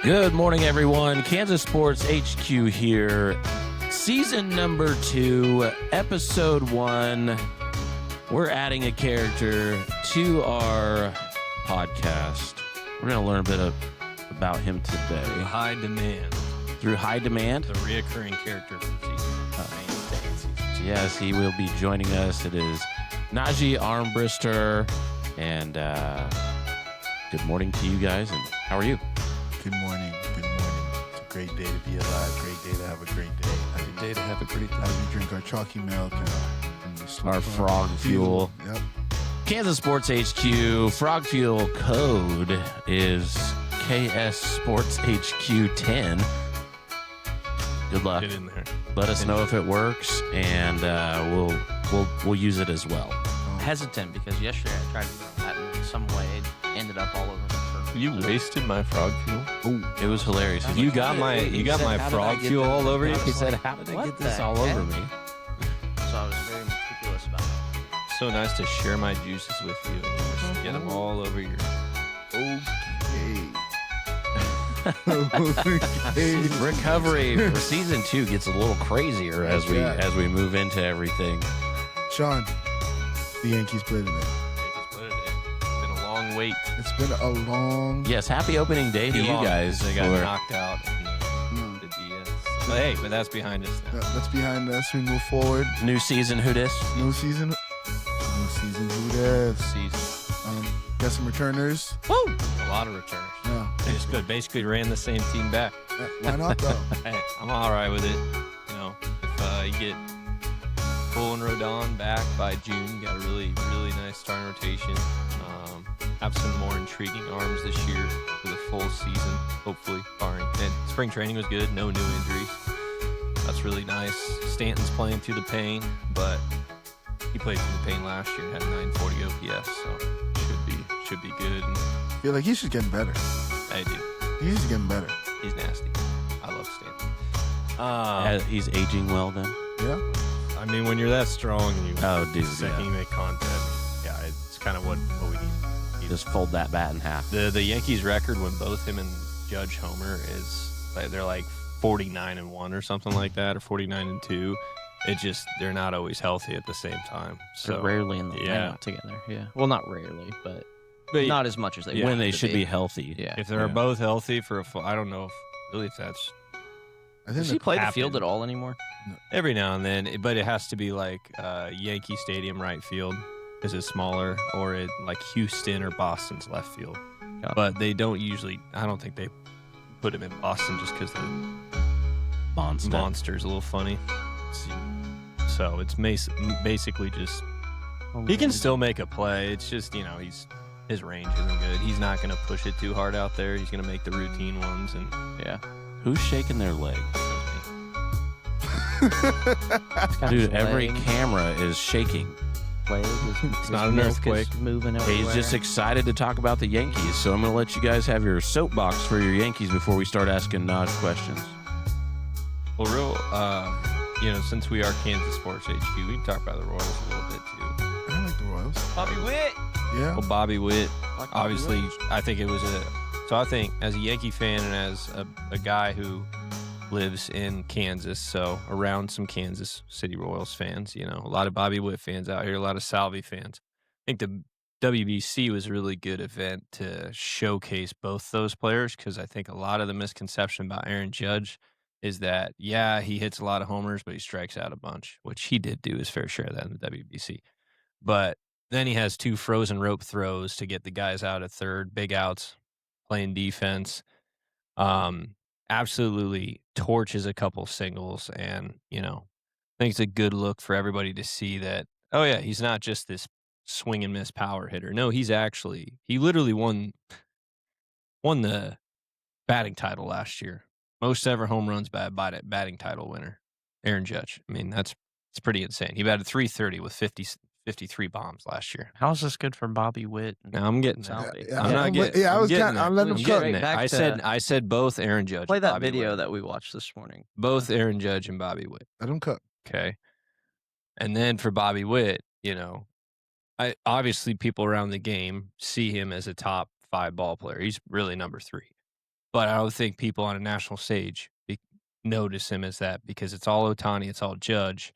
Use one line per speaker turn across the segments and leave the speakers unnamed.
Good morning, everyone. Kansas Sports HQ here. Season number 2, episode 1. We're adding a character to our podcast. We're going to learn a bit about him today.
High demand.
Through high demand?
The reoccurring character from season.
Yes, he will be joining us. It is Nijai Armbrister. And good morning to you guys. And how are you?
Good morning. Good morning. It's a great day to be alive. Great day to have a great day.
Great day to have a great day.
As we drink our chalky milk and
Our frog fuel.
Yep.
Kansas Sports HQ frog fuel code is KS Sports HQ 10. Good luck.
Get in there.
Let us know if it works, and we'll use it as well.
Hesitant because yesterday I tried to do that and in some way it ended up all over the curve.
You wasted my frog fuel.
It was hilarious.
You got my frog fuel all over you.
He said, "How did I
What
get this
the
all
heck?
over me?"
So I was very meticulous about it.
So nice to share my juices with you and you just get them all over your.
Okay.
Recovery for season 2 gets a little crazier as we move into everything.
Sean, the Yankees played today.
It's been a long wait.
It's been a long...
Yes, happy opening day to you guys.
They got
for-
knocked out in the DS. But hey, that's behind us now.
That's behind us. We move forward.
New season, who dis?
New season. New season. Who this?
Season.
Got some returners.
Woo! A lot of returners.
Yeah.
They just basically ran the same team back.
Why not, though?
Hey, I'm all right with it. You know, if you get Bull and Rodon back by June, got a really, really nice starting rotation. Have some more intriguing arms this year for the full season, hopefully, barring. And spring training was good, no new injuries. That's really nice. Stanton's playing through the pain, but he played through the pain last year and had a 940 OPS, so should be good. And
I feel like he's just getting better.
I do.
He's just getting better.
He's nasty. I love Stanton.
He's aging well then.
Yeah.
I mean, when you're that strong and you
Dude,
second you make contact, yeah, it's kind of what we need.
Just fold that bat in half.
The Yankees record when both him and Judge homer is they're like 49-1 or something like that, or 49-2. They're not always healthy at the same time. So
They're rarely in the
yeah.
lineup together. Yeah. Well, not rarely, but
But
not as much as they
when
want
they
to
should be healthy.
Yeah.
if they're both healthy for a full, I don't know if that's
I think
Does he
the
play the
captain.
field at all anymore?
every now and then, but it has to be like Yankee Stadium right field because it's smaller, or it like Houston or Boston's left field.
Got it.
But they don't usually. I don't think they put him in Boston just because the monster's a little funny. So it's basically just he can still make a play. It's just his range isn't good. He's not going to push it too hard out there. He's going to make the routine ones and
Yeah.
Who's shaking their leg?
Got
Dude,
his
every
leg,
camera is shaking.
leg is-
It's not
his
an
milk
earthquake.
is moving everywhere.
He's just excited to talk about the Yankees, so I'm going to let you guys have your soapbox for your Yankees before we start asking Naj questions.
well, since we are Kansas Sports HQ, we can talk about the Royals a little bit too.
I like the Royals.
Bobby Witt.
Yeah.
Well, Bobby Witt,
Like
obviously, I think it was so I think as a Yankee fan and as a guy who lives in Kansas, so around some Kansas City Royals fans, a lot of Bobby Witt fans out here, a lot of Salvi fans. I think the WBC was a really good event to showcase both those players because I think a lot of the misconception about Aaron Judge is that, yeah, he hits a lot of homers, but he strikes out a bunch, which he did do his fair share of that in the WBC. But then he has 2 frozen rope throws to get the guys out at third, big outs, playing defense. Absolutely torches a couple singles, and I think it's a good look for everybody to see that. Oh yeah, he's not just this swing and miss power hitter. No, he literally won the batting title last year. Most ever home runs by a batting title winner, Aaron Judge. I mean, it's pretty insane. He batted .330 with 53 bombs last year.
How is this good for Bobby Witt?
Now I'm getting there.
Salvi?
I'm not getting.
Yeah, I was
getting
I'm
there.
letting him
I'm
cook.
getting it.
Back
I said both Aaron Judge.
Play
and
that
Bobby
video
Witt.
that we watched this morning.
Both Aaron Judge and Bobby Witt.
Let him cook.
Okay. And then for Bobby Witt, obviously people around the game see him as a top 5 ball player. He's really number 3. But I don't think people on a national stage notice him as that because it's all Ohtani, it's all Judge,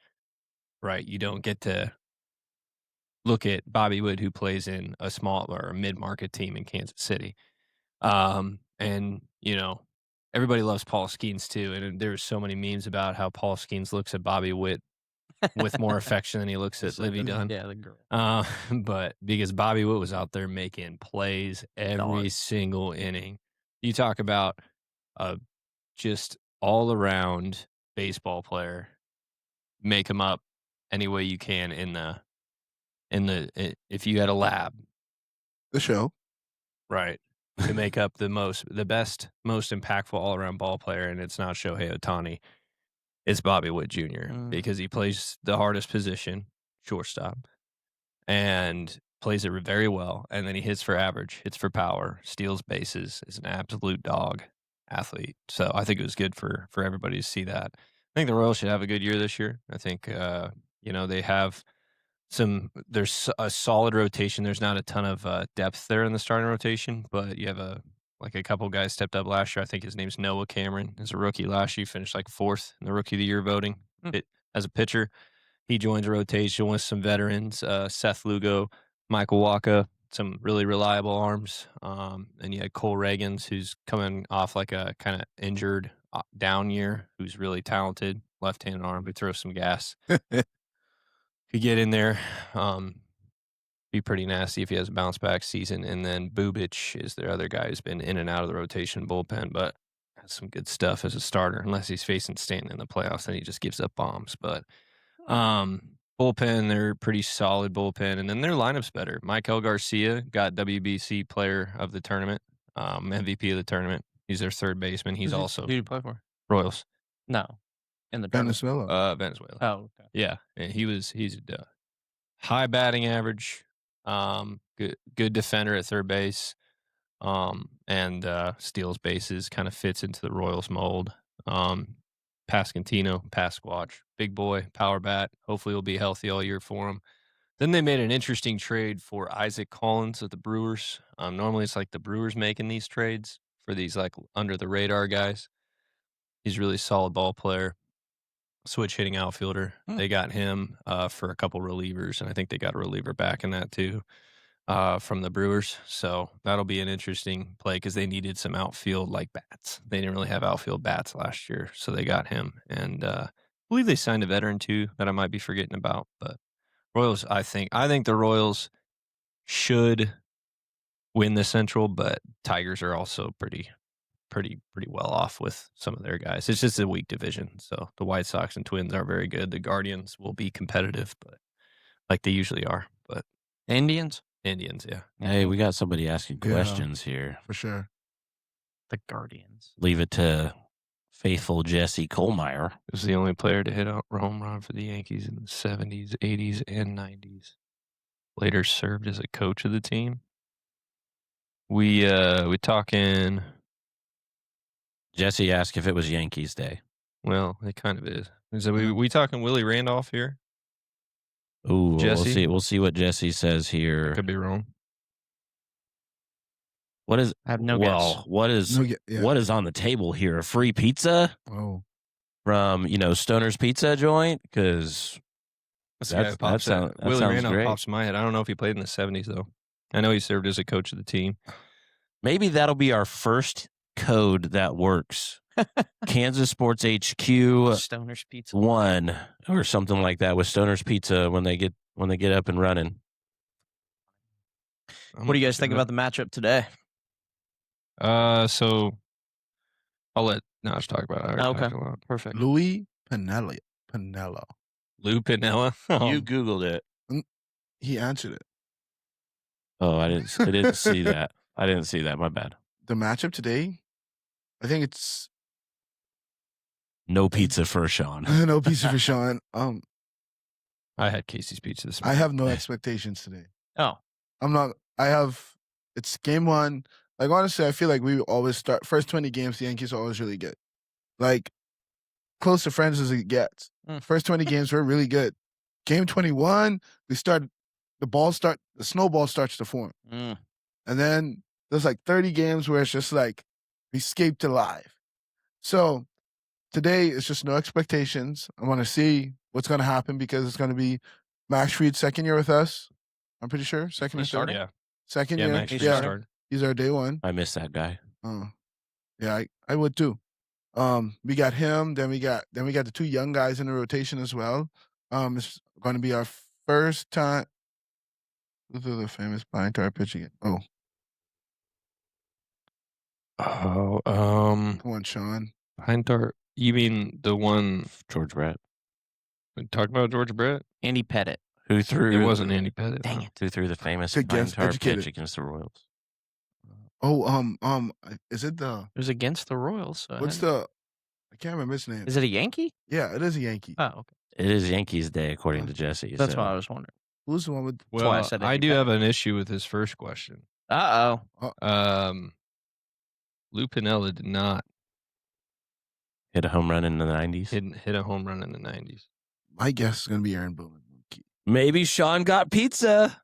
right? You don't get to look at Bobby Wood, who plays in a small or a mid-market team in Kansas City. And, everybody loves Paul Skeens too. And there's so many memes about how Paul Skeens looks at Bobby Witt with more affection than he looks at Livy Dunn.
Yeah, the girl.
But because Bobby Witt was out there making plays every single inning. You talk about just all around baseball player, make him up any way you can if you had a lab,
The show.
right, to make up the best, most impactful all around ball player, and it's not Shohei Ohtani, it's Bobby Witt Jr. Because he plays the hardest position, shortstop, and plays it very well, and then he hits for average, hits for power, steals bases, is an absolute dog athlete. So I think it was good for everybody to see that. I think the Royals should have a good year this year. I think they have there's a solid rotation. There's not a ton of depth there in the starting rotation, but you have a couple guys stepped up last year. I think his name's Noah Cameron. As a rookie last year, he finished like 4th in the Rookie of the Year voting as a pitcher. He joins a rotation with some veterans, Seth Lugo, Michael Waka, some really reliable arms. And you had Cole Reagans, who's coming off like a kind of injured down year, who's really talented, left-handed arm, but throws some gas. Could get in there, be pretty nasty if he has a bounce-back season. And then Bubic is their other guy who's been in and out of the rotation bullpen, but has some good stuff as a starter. Unless he's facing Stanton in the playoffs, then he just gives up bombs. But bullpen, they're pretty solid bullpen. And then their lineup's better. Michael Garcia got WBC player of the tournament, MVP of the tournament. He's their third baseman. He's also
Who do you play for?
Royals.
No, in the tournament.
Venezuela.
Venezuela.
Oh, okay.
Yeah, and he's high batting average, good defender at third base, and steals bases, kind of fits into the Royals mold. Pasquantino, Pasquatch, big boy, power bat. Hopefully he'll be healthy all year for him. Then they made an interesting trade for Isaac Collins of the Brewers. Normally it's like the Brewers making these trades for these like under the radar guys. He's a really solid ball player, switch hitting outfielder. They got him for a couple relievers, and I think they got a reliever back in that too from the Brewers. So that'll be an interesting play because they needed some outfield like bats. They didn't really have outfield bats last year, so they got him. And I believe they signed a veteran too that I might be forgetting about. But Royals, I think the Royals should win the Central, but Tigers are also pretty well off with some of their guys. It's just a weak division. So the White Sox and Twins are very good. The Guardians will be competitive, but like they usually are. But
Indians,
yeah.
Hey, we got somebody asking questions here.
For sure.
the Guardians.
Leave it to faithful Jesse Kohlmeyer.
He was the only player to hit a home run for the Yankees in the 70s, 80s, and 90s. Later served as a coach of the team. We talking.
Jesse asked if it was Yankees Day.
Well, it kind of is. Is we talking Willie Randolph here?
Ooh,
Jesse?
we'll see what Jesse says here.
Could be wrong.
What is?
I have no guess.
What is? What is on the table here? A free pizza
Oh,
from Stoner's Pizza Joint? Because
Willie
sounds
Randolph
great.
pops in my head. I don't know if he played in the 70s though. I know he served as a coach of the team.
Maybe that'll be our first code that works. Kansas Sports HQ
Stoner's Pizza
1 or something like that with Stoner's Pizza when they get up and running.
What do you guys think about the matchup today?
So I'll let Naj talk about it. I already
Okay,
talked a lot.
perfect.
Louis Pinello.
Lou Piniella.
You Googled it.
He answered it.
Oh, I didn't see that. I didn't see that. My bad.
The matchup today, I think it's
No pizza for Sean.
no pizza for Sean.
I had Casey's Pizza this
I
morning.
have no expectations today.
Oh,
It's game one. Like, honestly, I feel like we always start first 20 games, the Yankees are always really good. Like, close to friends as it gets. First 20 games, we're really good. Game 21, the snowball starts to form.
mm.
And then there's like 30 games where it's just like, We escaped alive. So today it's just no expectations. I want to see what's going to happen because it's going to be Max Fried's second year with us. I'm pretty sure second or
He
third.
started?
Yeah.
Second
Yeah,
year.
Max Fried
Yeah,
started.
he's our day one.
I miss that guy.
Oh, yeah, I would too. We got him. Then we got the two young guys in the rotation as well. It's going to be our first time. Who's the famous pine tar pitch again? Oh,
Oh,
come on, Sean.
Pine Tar. You mean the one
George Brett.
we talked about, George Brett?
Andy Pettit.
Who threw?
It wasn't Andy Pettit.
Dang
no.
it.
Who threw the famous
Good
pine
guess,
tar
educated.
pitch against the Royals?
Oh, is it the
It was against the Royals. So
what's the? I can't remember his name.
Is it a Yankee?
Yeah, it is a Yankee.
Oh, okay.
It is Yankees Day, according to Jesse.
That's
so.
what I was wondering.
Who's the one with?
Well,
why I said
I
Andy
do
Pettit.
have an issue with his first question.
Uh-oh.
Lou Piniella did not
Hit a home run in the 90s.
hit a home run in the 90s.
My guess is going to be Aaron Boone.
Maybe Sean got pizza.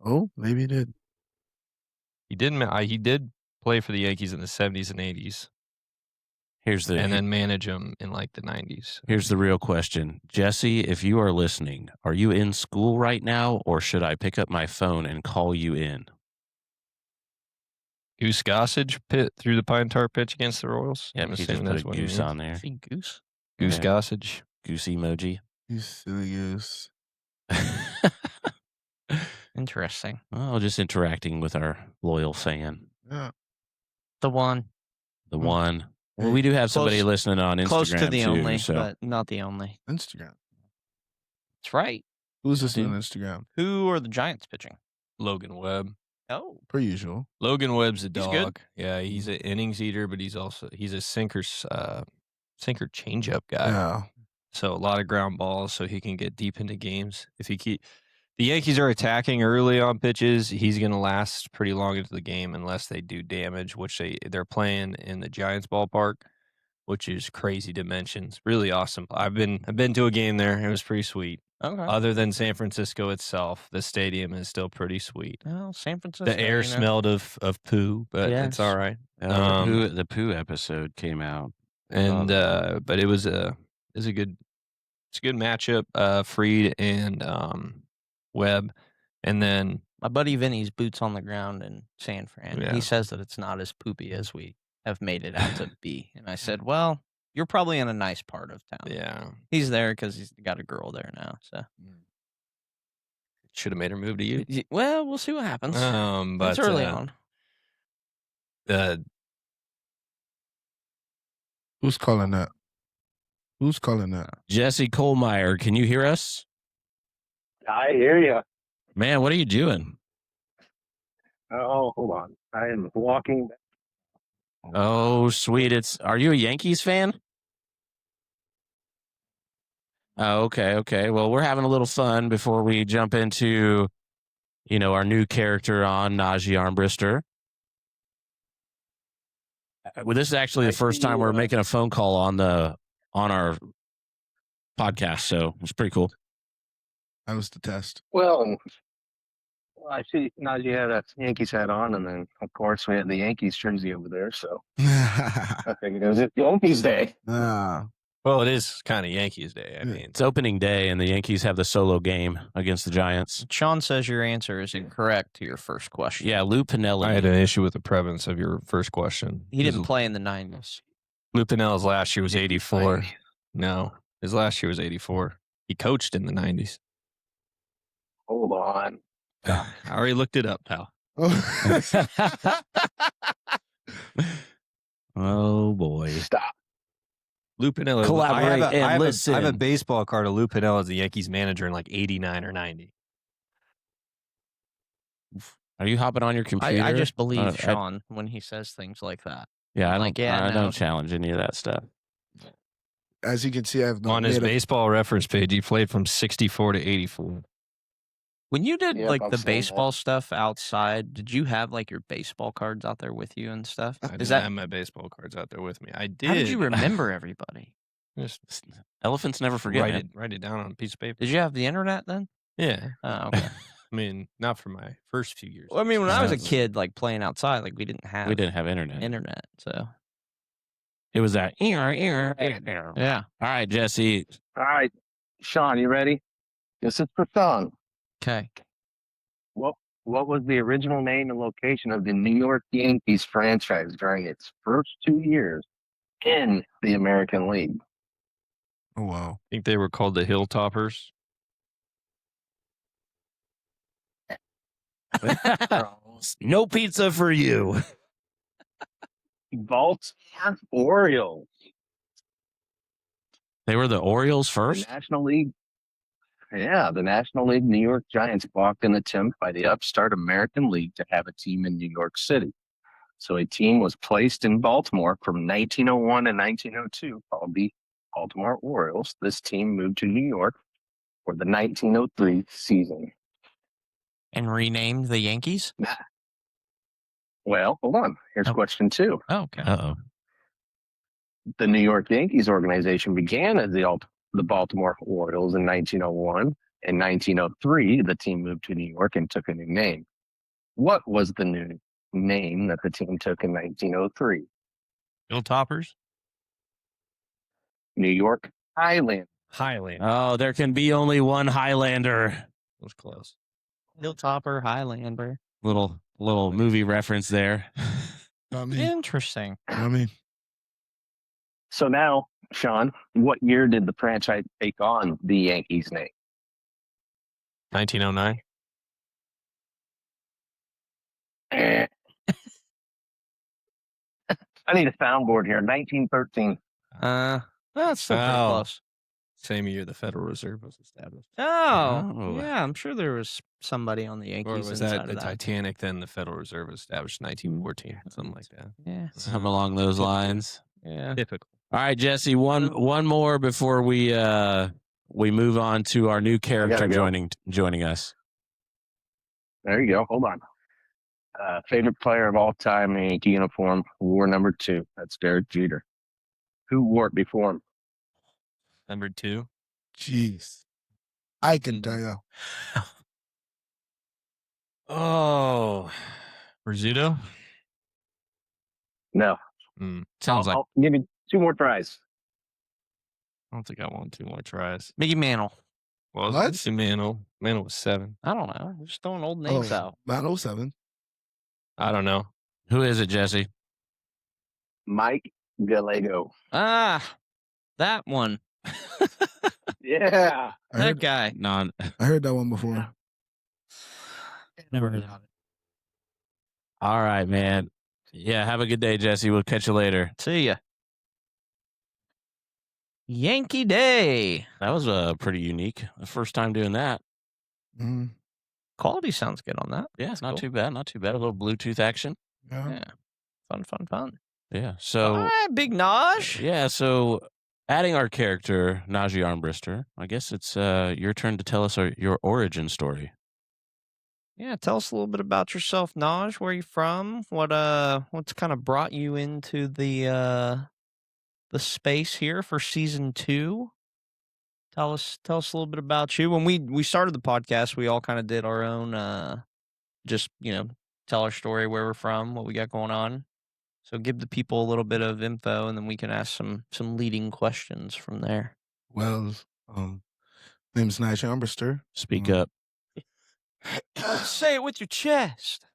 Oh, maybe he did.
He did play for the Yankees in the 70s and 80s,
Here's the
and then manage them in like the 90s.
here's the real question, Jesse. If you are listening, are you in school right now, or should I pick up my phone and call you in?
Goose Gossage threw the Pine Tar pitch against the Royals.
Yeah,
I'm
he just
assuming
put
that's
a
what he
goose
means.
on there.
Is he Goose?
Goose
Yeah.
Gossage.
Goose emoji.
You silly goose.
Interesting.
Oh, just interacting with our loyal fan,
Yeah.
The one.
the
Mm.
one. Well, we do have somebody
Close-
listening on Instagram
Close to the
too,
only,
so
but not the only.
Instagram.
That's right.
Who's listening
Dude.
on Instagram?
Who are the Giants pitching?
Logan Webb.
Oh.
Per usual.
Logan Webb's a
He's
dog.
good.
Yeah, he's an innings eater, but he's a sinker changeup guy.
Yeah.
So a lot of ground balls, so he can get deep into games. If he the Yankees are attacking early on pitches, he's going to last pretty long into the game unless they do damage, which they're playing in the Giants ballpark, which is crazy dimensions. Really awesome. I've been to a game there. It was pretty sweet.
Okay.
Other than San Francisco itself, the stadium is still pretty sweet.
Well, San Francisco.
The air
you know.
smelled of poo, but
Yes.
it's all right.
the poo episode came out.
And but it was a good matchup. Freed and Webb, and then
My buddy Vinny's boots on the ground in San Fran.
Yeah.
He says that it's not as poopy as we have made it out to be. And I said, well, you're probably in a nice part of town.
yeah,
He's there because he's got a girl there now. So,
should have made her move to you.
well, we'll see what happens.
But
it's early on.
Who's calling that? Who's calling that?
Jesse Kohlmeyer, can you hear us?
I hear you.
Man, what are you doing?
Oh, hold on. I am walking.
Oh, sweet. Are you a Yankees fan? Oh, okay. Well, we're having a little fun before we jump into, our new character on Nijai Armbrister. Well, this is actually the first time we're making a phone call on our podcast, so it's pretty cool.
That was the test.
Well, I see Najee had a Yankees hat on, and then, of course, we had the Yankees jersey over there, so I figured it was Yankees Day.
Ah.
Well, it is kind of Yankees Day. I
Yeah.
mean,
It's opening day, and the Yankees have the solo game against the Giants.
Sean says your answer is incorrect to your first question.
Yeah, Lou Piniella.
I had an issue with the prevalence of your first question.
He didn't play in the 90s.
Lou Pinella's last year was 84. No, his last year was 84. He coached in the 90s.
Hold on.
I already looked it up, pal.
Oh, boy.
Stop.
Lou Piniella.
Collaborate and
I have
listen.
a baseball card of Lou Piniella as the Yankees manager in like 89 or 90.
Are you hopping on your computer?
I just believe
I-
Sean when he says things like that.
Yeah, I
Like, yeah, no.
don't challenge any of that stuff.
As you can see, I have not
On his
made a-
baseball reference page, he played from 64 to 84.
When you did
Yep,
like
I'm
the
seeing
baseball stuff outside, did you have like your baseball cards out there with you and stuff?
I
Is
didn't
that
have my baseball cards out there with me. I did.
how did you remember everybody?
Just
Elephants never forget. man.
write it down on a piece of paper.
Did you have the internet then?
Yeah.
Oh, okay.
I mean, not for my first few years.
Well, I mean, when I was a
That's-
kid, like playing outside, like we didn't have
internet.
so
It was that.
yeah.
All right, Jesse.
All right, Sean, you ready? This is for Sean.
Okay.
What was the original name and location of the New York Yankees franchise during its first 2 years in the American League?
Oh wow.
I think they were called the Hilltoppers.
No pizza for you.
Baltimore Orioles.
They were the Orioles
The
first?
National League. Yeah, the National League New York Giants balked an attempt by the upstart American League to have a team in New York City. So a team was placed in Baltimore from 1901 and 1902 called the Baltimore Orioles. This team moved to New York for the 1903 season.
And renamed the Yankees?
Well, hold on. Here's question 2.
Oh, okay.
Uh-oh.
The New York Yankees organization began as the Baltimore Orioles in 1901. In 1903, the team moved to New York and took a new name. What was the new name that the team took in 1903?
Hilltoppers?
New York Highland.
Highland.
Oh, there can be only one Highlander.
Was close.
Hilltopper, Highlander.
Little movie reference there.
Not me.
Interesting.
Not me.
So now, Sean, what year did the franchise take on the Yankees name?
1909.
I need a soundboard here. 1913.
That's still pretty
Oh.
close.
Same year the Federal Reserve was established.
Oh.
Yeah, I'm sure there was somebody on the Yankees
Or was
inside
that
of
the
that.
Titanic, then the Federal Reserve was established in 1914, something like that.
Yeah,
Something along those lines.
yeah.
Typical.
All right, Jesse, one more before we move on to our new character
go.
joining us.
There you go. Hold on. Favorite player of all time in Yankee uniform, wore number 2. That's Derek Jeter. Who wore it before him?
Number 2.
Jeez. I can tell you.
Oh. Rizzuto?
No.
Sounds like
I'll give you 2 more tries.
I don't think I want 2 more tries.
Mickey Mantle.
Well,
What?
let's do Mantle. Mantle was 7.
I don't know. We're just throwing old names out.
About 07.
I don't know.
who is it, Jesse?
Mike Gallego.
Ah, that one.
Yeah.
I
That
heard,
guy.
Non.
I heard that one before.
Never heard of it.
All right, man. Yeah, have a good day, Jesse. We'll catch you later.
See ya. Yankee Day.
That was pretty unique. The first time doing that.
Mm,
Quality sounds good on that.
Yeah, it's not
cool.
too bad. Not too bad. A little Bluetooth action.
yeah.
Yeah. Fun.
Yeah. So
All right, Big Naj.
yeah. So adding our character Nijai Armbrister, I guess it's your turn to tell us your origin story.
Yeah, tell us a little bit about yourself, Naj. Where you from? What's kind of brought you into the space here for season 2? Tell us a little bit about you. When we started the podcast, we all kind of did our own just, tell our story, where we're from, what we got going on. So give the people a little bit of info, and then we can ask some leading questions from there.
Well, name's Nijai Armbrister.
Speak up.
Say it with your chest.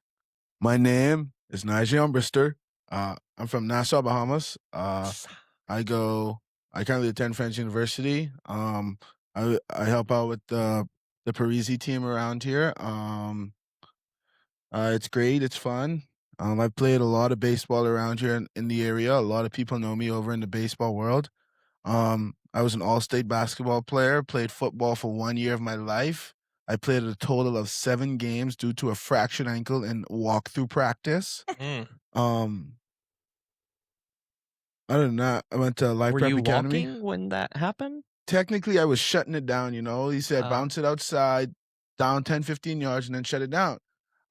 My name is Nijai Armbrister. I'm from Nassau, Bahamas. I currently attend French University. I help out with the Parisi team around here. It's great. It's fun. I played a lot of baseball around here in the area. A lot of people know me over in the baseball world. I was an all-state basketball player, played football for 1 year of my life. I played a total of 7 games due to a fractured ankle in walkthrough practice. Other than that, I went to Life
Were
Prep
you
Academy.
walking when that happened?
Technically, I was shutting it down, He said,
Oh.
bounce it outside, down 10, 15 yards, and then shut it down.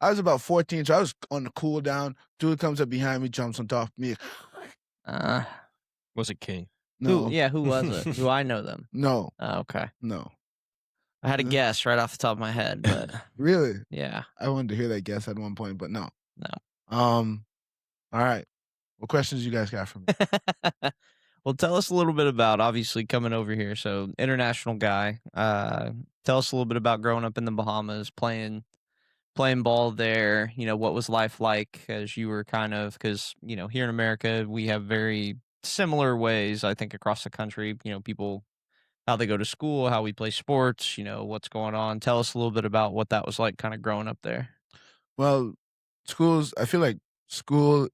I was about 14, so I was on the cool down. Dude comes up behind me, jumps on top of me.
Was it King?
No.
Who was it? Do I know them?
No.
Oh, okay.
No.
I had a guess right off the top of my head, but
Really?
yeah,
I wanted to hear that guess at one point, but no.
no.
All right. What questions you guys got for me?
Well, tell us a little bit about obviously coming over here. So, international guy. Tell us a little bit about growing up in the Bahamas, playing ball there. What was life like as you were kind of, because here in America we have very similar ways. I think across the country, people, how they go to school, how we play sports. What's going on. Tell us a little bit about what that was like, kind of growing up there.
Well, I feel like school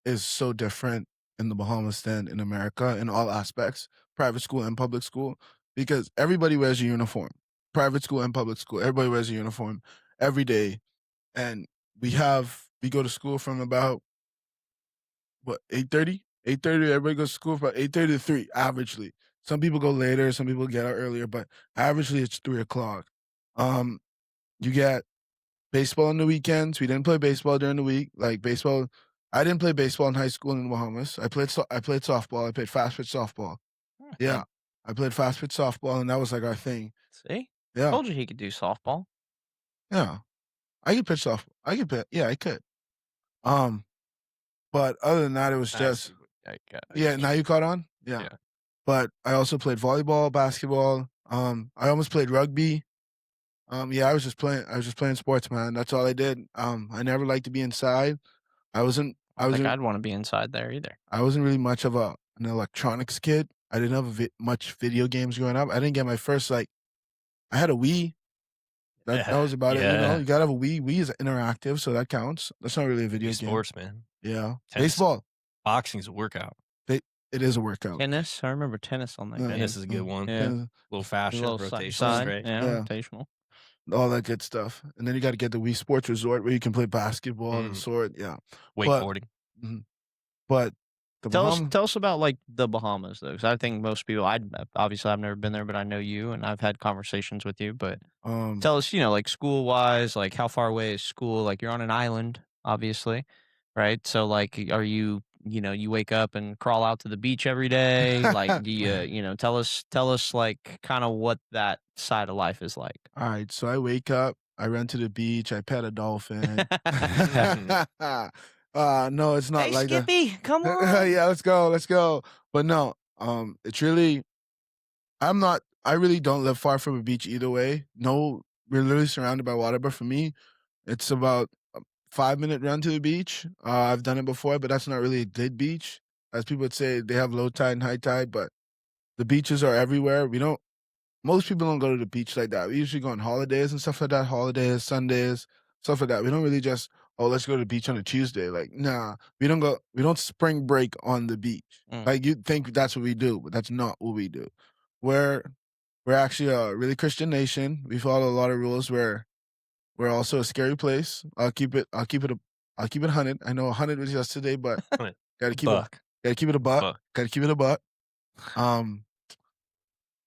is so different in the Bahamas than in America in all aspects, private school and public school, because everybody wears a uniform. Private school and public school, everybody wears a uniform every day. And we go to school from about what, 8:30? 8:30, everybody goes to school from about 8:30 to 3, averagely. Some people go later, some people get out earlier, but averagely it's 3 o'clock. Um, you get baseball on the weekends. We didn't play baseball during the week. Like baseball, I didn't play baseball in high school in the Bahamas. I played softball. I played fast pitch softball. Yeah, I played fast pitch softball, and that was like our thing.
See,
Yeah,
told you he could do softball.
yeah, I could pitch softball. I could pitch. Yeah, I could. But other than that, it was just yeah. Now you caught on. Yeah. But I also played volleyball, basketball. I almost played rugby. Yeah, I was just playing sports, man. That's all I did. I never liked to be inside. I wasn't
I don't think I'd want to be inside there either.
I wasn't really much of an electronics kid. I didn't have much video games growing up. I didn't get my first I had a Wii. That was about it. You gotta have a Wii. Wii is interactive, so that counts. That's not really a video game.
Sports, man.
Yeah,
Tennis.
baseball.
Boxing's a workout.
It is a workout.
Tennis, I remember tennis on that.
Yeah.
game.
Tennis is a good one.
Yeah.
A little faster,
Little
rotation.
side,
Great.
yeah,
Yeah.
rotational.
All that good stuff. And then you got to get the Wii Sports Resort where you can play basketball and sword. Yeah.
Wakeboarding.
But
Tell us about like the Bahamas though, because I think most people. Obviously I've never been there, but I know you and I've had conversations with you. But tell us, like school wise, like how far away is school? Like you're on an island, obviously, right? So like, are you? You wake up and crawl out to the beach every day. Like, do you, tell us like kind of what that side of life is like.
All right. So I wake up, I run to the beach, I pet a dolphin. No, it's not
Hey,
like that.
Skippy, come on.
Yeah, let's go. But no, it's really, I really don't live far from a beach either way. No, we're literally surrounded by water, but for me, it's about 5-minute run to the beach. I've done it before, but that's not really a good beach. As people would say, they have low tide and high tide, but the beaches are everywhere. Most people don't go to the beach like that. We usually go on holidays and stuff like that, holidays, Sundays, stuff like that. We don't really just, let's go to the beach on a Tuesday. Like, nah, we don't spring break on the beach. Like you'd think that's what we do, but that's not what we do. We're actually a really Christian nation. We follow a lot of rules. We're also a scary place. I'll keep it 100. I know 100 was yesterday, but gotta keep it a buck. Gotta keep it a buck.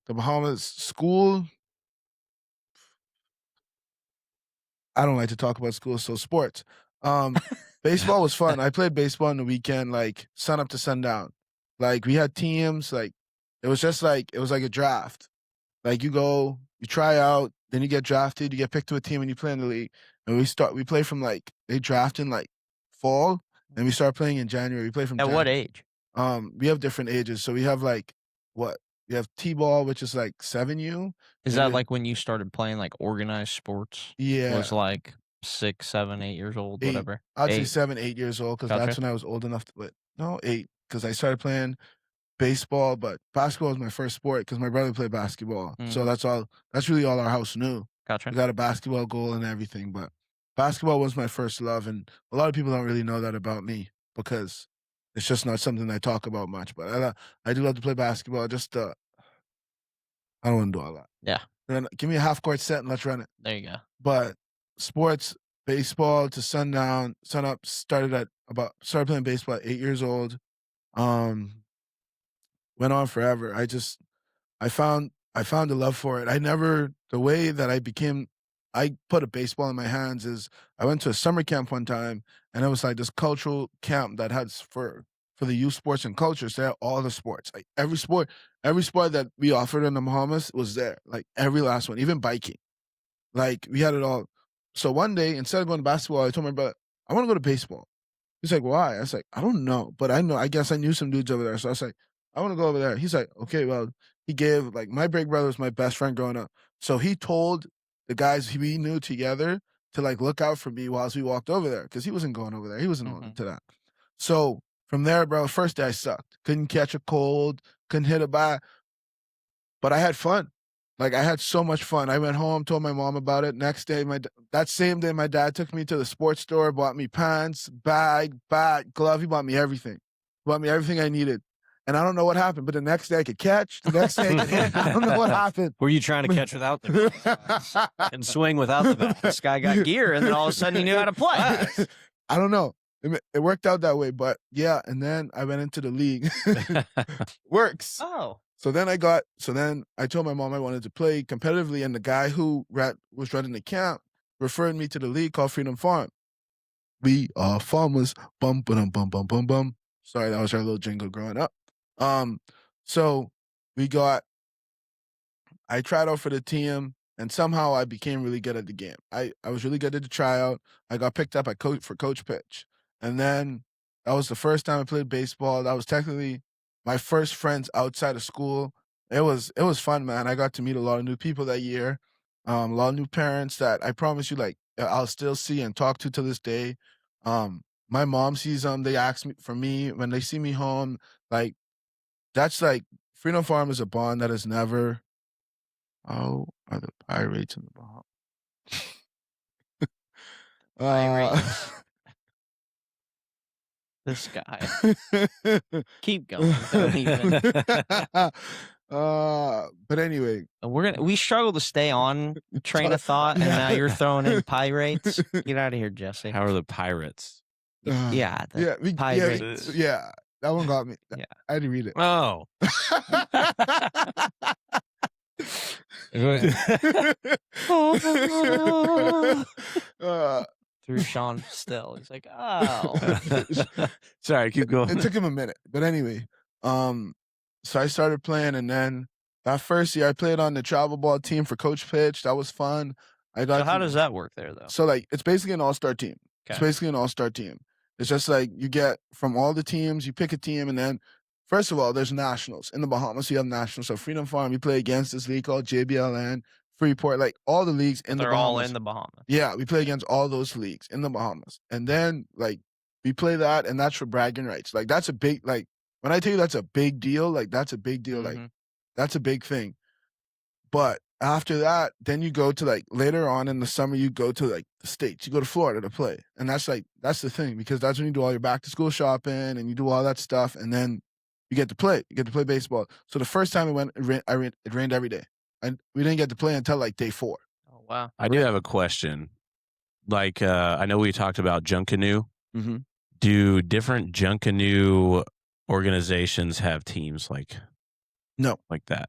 The Bahamas school. I don't like to talk about school, so sports. Baseball was fun. I played baseball on the weekend, like sun up to sundown. Like we had teams, like it was like a draft. Like you go, you try out, then you get drafted, you get picked to a team and you play in the league. And we play from they draft in fall and we start playing in January. We play from
At what age?
We have different ages. So we have we have T-ball, which is 7U.
Is that like when you started playing like organized sports?
Yeah.
Was like 6, 7, 8 years old, whatever.
I'd say 7, 8 years old because that's when I was old enough to. No, 8 because I started playing baseball, but basketball was my first sport because my brother played basketball. So that's really all our house knew.
Gotcha.
We got a basketball goal and everything, but basketball was my first love, and a lot of people don't really know that about me because it's just not something I talk about much. But I do love to play basketball. Just I don't want to do all that.
Yeah.
Give me a half court set and let's run it.
There you go.
But sports, baseball to sun up. Started playing baseball at 8 years old. Went on forever. I found a love for it. The way that I put a baseball in my hands is I went to a summer camp one time and it was like this cultural camp that had for the youth sports and cultures. They had all the sports, like every sport every sport that we offered in the Bahamas was there. Like every last one, even biking. Like we had it all. So one day, instead of going to basketball, I told my brother, I want to go to baseball. He's like, why? I was like, I don't know, but I guess I knew some dudes over there. So I was like, I want to go over there. He's like, okay, well, he gave, like, my big brother was my best friend growing up. So he told the guys we knew together to, like, look out for me whilst we walked over there because he wasn't going over there. He wasn't on to that. So from there, bro, first day I sucked. Couldn't catch a cold, couldn't hit a bat. But I had fun. Like, I had so much fun. I went home, told my mom about it. Next day, that same day, my dad took me to the sports store, bought me pants, bag, bat, glove. He bought me everything. Bought me everything I needed. And I don't know what happened, but the next day I could catch. The next day I could hit. I don't know what happened.
Were you trying to catch without the bat and swing without the bat? This guy got gear, and then all of a sudden he knew how to play.
I don't know. It worked out that way, but yeah. And then I went into the league. Works.
Oh.
So then I told my mom I wanted to play competitively, and the guy who was running the camp referred me to the league called Freedom Farm. We are farmers. Bum, bum, bum, bum, bum, bum. Sorry, that was our little jingle growing up. So I tried out for the team, and somehow I became really good at the game. I was really good at the tryout. I got picked up for coach pitch. And then that was the first time I played baseball. That was technically my first friends outside of school. It was fun, man. I got to meet a lot of new people that year. A lot of new parents that I promise you, like, I'll still see and talk to this day. My mom sees them. They ask me for me when they see me home. Like, that's like Freedom Farm is a bond that is never. Oh, are the Pirates in the Bahamas?
Pirates. This guy. Keep going. Don't even.
But anyway,
we struggle to stay on train of thought, and now you're throwing in pirates. Get out of here, Jesse.
How are the Pirates?
Yeah, pirates.
Yeah, that one got me.
Yeah.
I didn't read it.
Oh.
Through Sean Still. He's like, oh.
Sorry, keep going.
It took him a minute. But anyway, so I started playing, and then that first year I played on the travel ball team for Coach Pitch. That was fun.
So how does that work there, though?
So, like, it's basically an all-star team.
Okay.
It's basically an all-star team. It's just like you get from all the teams, you pick a team, and then first of all, there's nationals. In the Bahamas, you have nationals. So Freedom Farm, you play against this league called JBLN, Freeport, like all the leagues in the Bahamas.
They're all in the Bahamas.
Yeah, we play against all those leagues in the Bahamas. And then, like, we play that, and that's for bragging rights. Like, that's a big, like, when I tell you that's a big deal, like, that's a big deal. Like, that's a big thing. But after that, then you go to, like, later on in the summer, you go to, like, the States. You go to Florida to play. And that's, like, that's the thing, because that's when you do all your back-to-school shopping, and you do all that stuff, and then you get to play. You get to play baseball. So the first time we went, it rained every day. And we didn't get to play until, like, day 4.
Oh, wow.
I do have a question. Like, I know we talked about junk canoe.
Mm-hmm.
Do different junk canoe organizations have teams like that?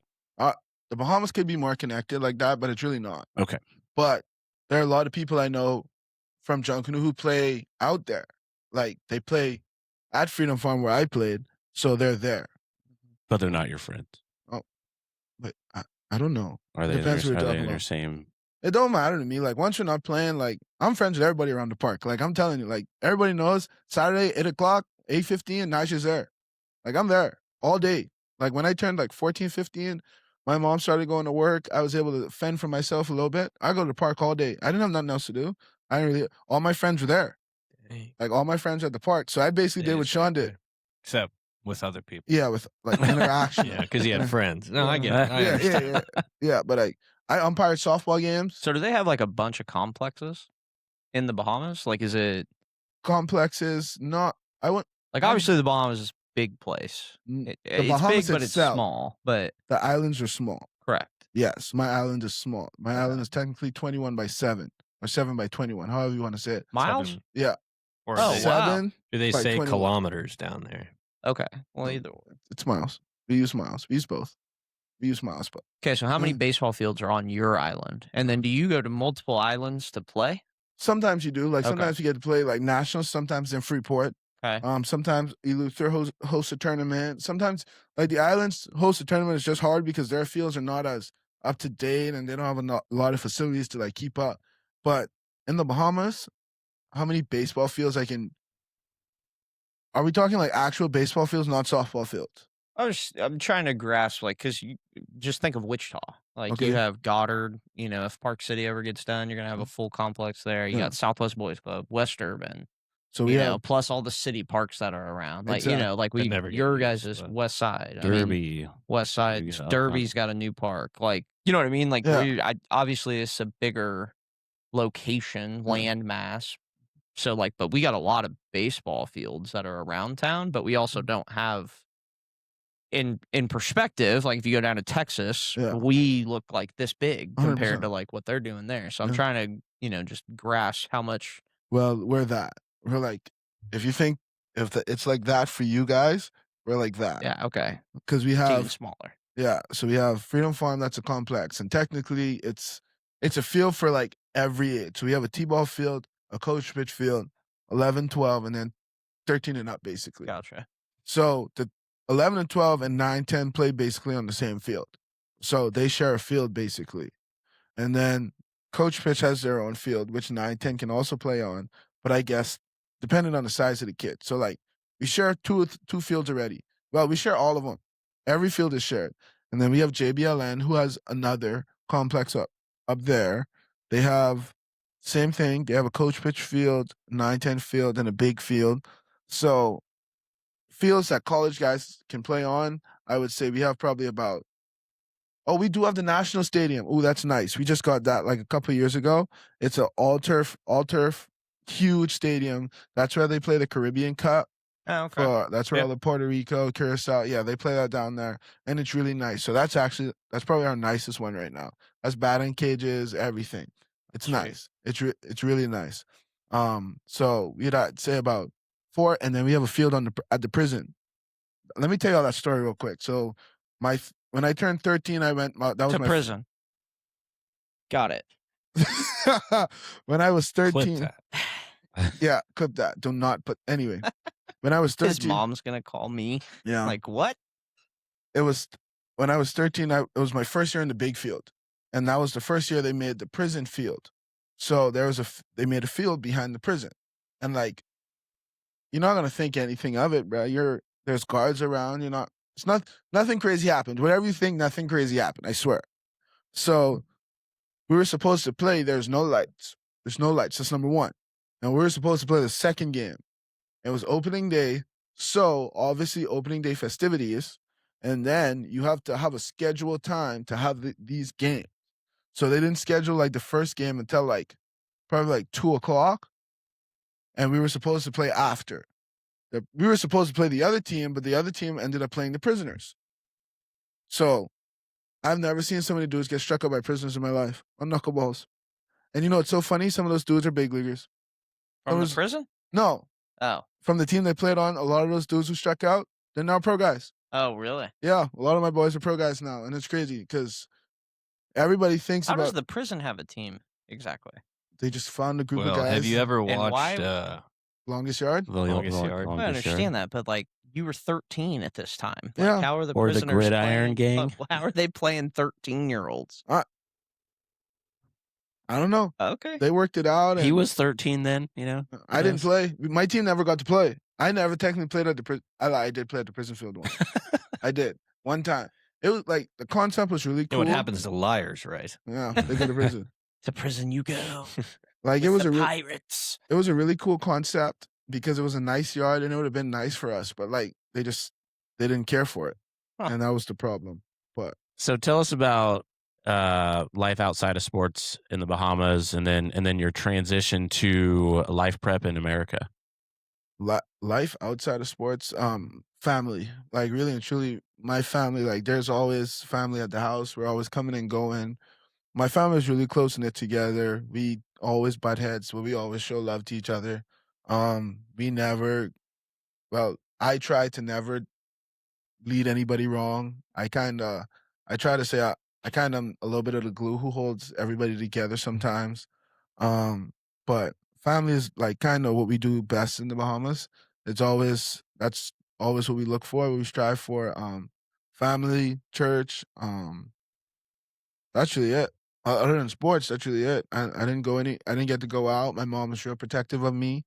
The Bahamas could be more connected like that, but it's really not.
Okay.
But there are a lot of people I know from junk canoe who play out there. Like, they play at Freedom Farm where I played, so they're there.
But they're not your friends.
Oh, but I don't know.
Are they in your same?
It don't matter to me. Like, once you're not playing, like, I'm friends with everybody around the park. Like, I'm telling you, like, everybody knows Saturday, 8 o'clock, 8:15, Nijai's there. Like, I'm there all day. Like, when I turned, like, 14, 15, my mom started going to work. I was able to fend for myself a little bit. I go to the park all day. I didn't have nothing else to do. All my friends were there. Like, all my friends at the park. So I basically did what Sean did.
Except with other people.
Yeah, with, like, interaction.
Yeah, because he had friends. No, I get it.
Yeah, but I umpired softball games.
So do they have, like, a bunch of complexes in the Bahamas? Like, is it
complexes? Not.
Obviously the Bahamas is a big place. It's
Bahamas
big, but it's small. But
the islands are small.
Correct.
Yes, my island is small. My island is technically 21 by 7 or 7 by 21, however you want to say it.
Miles?
Yeah.
Or
wow.
7.
Do they say
21.
kilometers down there?
Okay. Well, either way.
It's miles. We use miles. We use both. We use miles, but
Okay, so how many baseball fields are on your island? And then do you go to multiple islands to play?
sometimes you do. Like,
Okay.
sometimes you get to play, like, nationals, sometimes in Freeport.
Okay.
Sometimes Eleuthera hosts a tournament. Sometimes, like the islands host a tournament, it's just hard because their fields are not as up to date and they don't have a lot of facilities to like keep up. But in the Bahamas, how many baseball fields are we talking like actual baseball fields, not softball fields?
I'm trying to grasp, like, because you just think of Wichita. Like,
Okay.
you have Goddard. You know, if Park City ever gets done, you're gonna have a full complex there. You
Yeah.
got Southwest Boys Club, West Urban.
So we
You
have
know, plus all the city parks that are around. Like, you
Exactly.
know, like
That never get
your
used,
guys'
but-
West Side. I mean,
Derby.
West Side.
Yeah.
Derby's got a new park. Like, you know what I mean? Like,
Yeah.
obviously it's a bigger location, land mass. So, like, but we got a lot of baseball fields that are around town, but we also don't have, in perspective, like if you go down to Texas,
Yeah.
we look like this big compared
100%.
to like what they're doing there. So I'm
Yeah.
trying to, you know, just grasp how much.
Well, we're that. We're like, if you think it's like that for you guys, we're like that.
Yeah. Okay.
Because we
It's even
have
smaller.
Yeah, so we have Freedom Farm, that's a complex, and technically it's a field for like every age. So we have a T-ball field, a coach pitch field, 11, 12, and then 13 and up basically.
Gotcha.
So the 11 and 12 and 9, 10 play basically on the same field. So they share a field basically. And then coach pitch has their own field, which 9, 10 can also play on, but I guess depending on the size of the kid. So like we share two fields already. Well, we share all of them. Every field is shared. And then we have JBLN, who has another complex up there. They have same thing. They have a coach pitch field, 9, 10 field, and a big field. So fields that college guys can play on, I would say we have probably about. Oh, we do have the National Stadium. Oh, that's nice. We just got that like a couple of years ago. It's an all turf, huge stadium. That's where they play the Caribbean Cup.
Oh, okay.
That's where
Yep.
all the Puerto Rico, Curacao, yeah, they play that down there, and it's really nice. So that's probably our nicest one right now. That's batting cages, everything. It's
Sweet.
nice. It's really nice. So we'd say about 4, and then we have a field at the prison. Let me tell you all that story real quick. So when I turned 13, I went. That was
To
my
prison. Got it.
when I was 13.
Clip that.
Yeah, clip that. Do not put anyway. When I was 13,
His mom's gonna call me.
yeah,
Like, what?
it was when I was 13. It was my first year in the big field, and that was the first year they made the prison field. So they made a field behind the prison, and like, you're not gonna think anything of it, bro. There's guards around. Nothing crazy happened. Whatever you think, nothing crazy happened. I swear. So we were supposed to play. There's no lights. That's number one, and we were supposed to play the second game. It was opening day, so obviously opening day festivities, and then you have to have a scheduled time to have these games. So they didn't schedule like the first game until like probably like 2:00, and we were supposed to play after. We were supposed to play the other team, but the other team ended up playing the prisoners. So I've never seen so many dudes get struck up by prisoners in my life on knuckleballs. And you know it's so funny? Some of those dudes are big leaguers.
From the prison?
No,
Oh.
from the team they played on, a lot of those dudes who struck out, they're now pro guys.
Oh, really?
Yeah, a lot of my boys are pro guys now, and it's crazy because everybody thinks
How does
about
the prison have a team exactly?
they just found a group of
Well,
guys.
have you ever
And
watched?
why-
Longest yard?
Longest yard.
I understand that, but like you were 13 at this time. Like,
Yeah.
how are the
Or the
prisoners
Gridiron
playing?
Gang?
How are they playing 13-year-olds?
I don't know.
Okay.
They worked it out.
He
and
was 13 then, you know?
I didn't play. My team never got to play. I never technically played at the prison. I did play at the prison field once. I did one time. It was like the concept was really
You know
cool.
what happens to liars, right?
Yeah, they go to prison.
To prison you go.
Like
With
it was
the
a
pirates.
it was a really cool concept because it was a nice yard and it would have been nice for us, but like they didn't care for it,
Huh.
and that was the problem. But
So tell us about life outside of sports in the Bahamas, and then your transition to life prep in America.
life outside of sports, family, like really and truly, my family. Like there's always family at the house. We're always coming and going. My family is really close knit together. We always butt heads, but we always show love to each other. We never. Well, I try to never lead anybody wrong. I try to say I kind of am a little bit of the glue who holds everybody together sometimes. But family is like kind of what we do best in the Bahamas. That's always what we look for, what we strive for. Family, church, that's really it. Other than sports, that's really it. I didn't get to go out. My mom was real protective of me.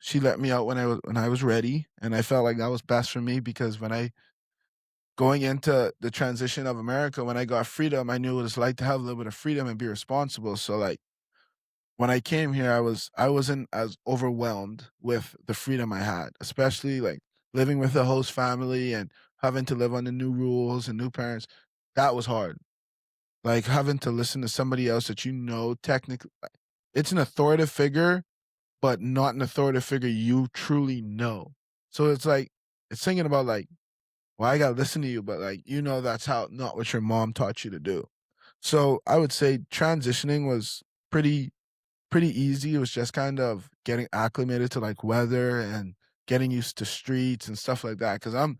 She let me out when I was ready, and I felt like that was best for me because going into the transition of America, when I got freedom, I knew what it's like to have a little bit of freedom and be responsible. So like when I came here, I wasn't as overwhelmed with the freedom I had, especially like living with a host family and having to live under new rules and new parents. That was hard. Like having to listen to somebody else that technically, it's an authoritative figure, but not an authoritative figure you truly know. So it's like it's thinking about like, well, I gotta listen to you, but like that's not what your mom taught you to do. So I would say transitioning was pretty easy. It was just kind of getting acclimated to like weather and getting used to streets and stuff like that. Because I'm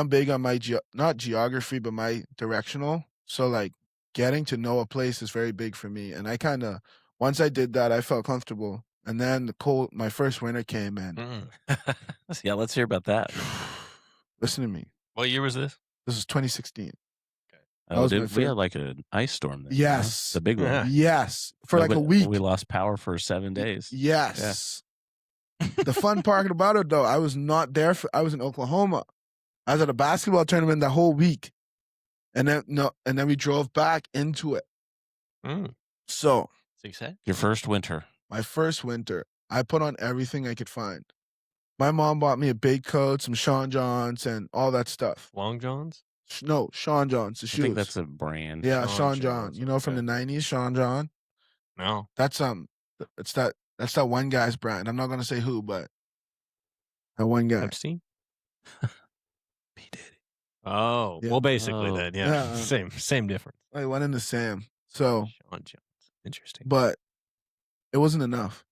big on my not geography, but my directional. So like getting to know a place is very big for me. And I kind of once I did that, I felt comfortable. And then my first winter came and
Yeah, let's hear about that.
listen to me.
What year was this?
This was 2016.
Oh,
was my
we had like an ice storm there.
Yes.
The big one.
Yeah.
Yes, for like a week.
We lost power for 7 days.
Yes. The fun part about it though, I was not there. I was in Oklahoma. I was at a basketball tournament the whole week, and then we drove back into it. So
you said
your first winter.
My first winter, I put on everything I could find. My mom bought me a big coat, some Sean Johns, and all that stuff.
Long Johns?
No, Sean Johns, the shoes.
I think that's a brand.
Yeah, Sean John. You know, from the 90s, Sean John?
No.
That's that's that one guy's brand. I'm not gonna say who, but that one guy.
Epstein?
P. Diddy.
Oh,
Yeah.
well, basically then,
Yeah.
Same difference.
Like one in the same. So,
Sean Jones. Interesting.
but it wasn't enough.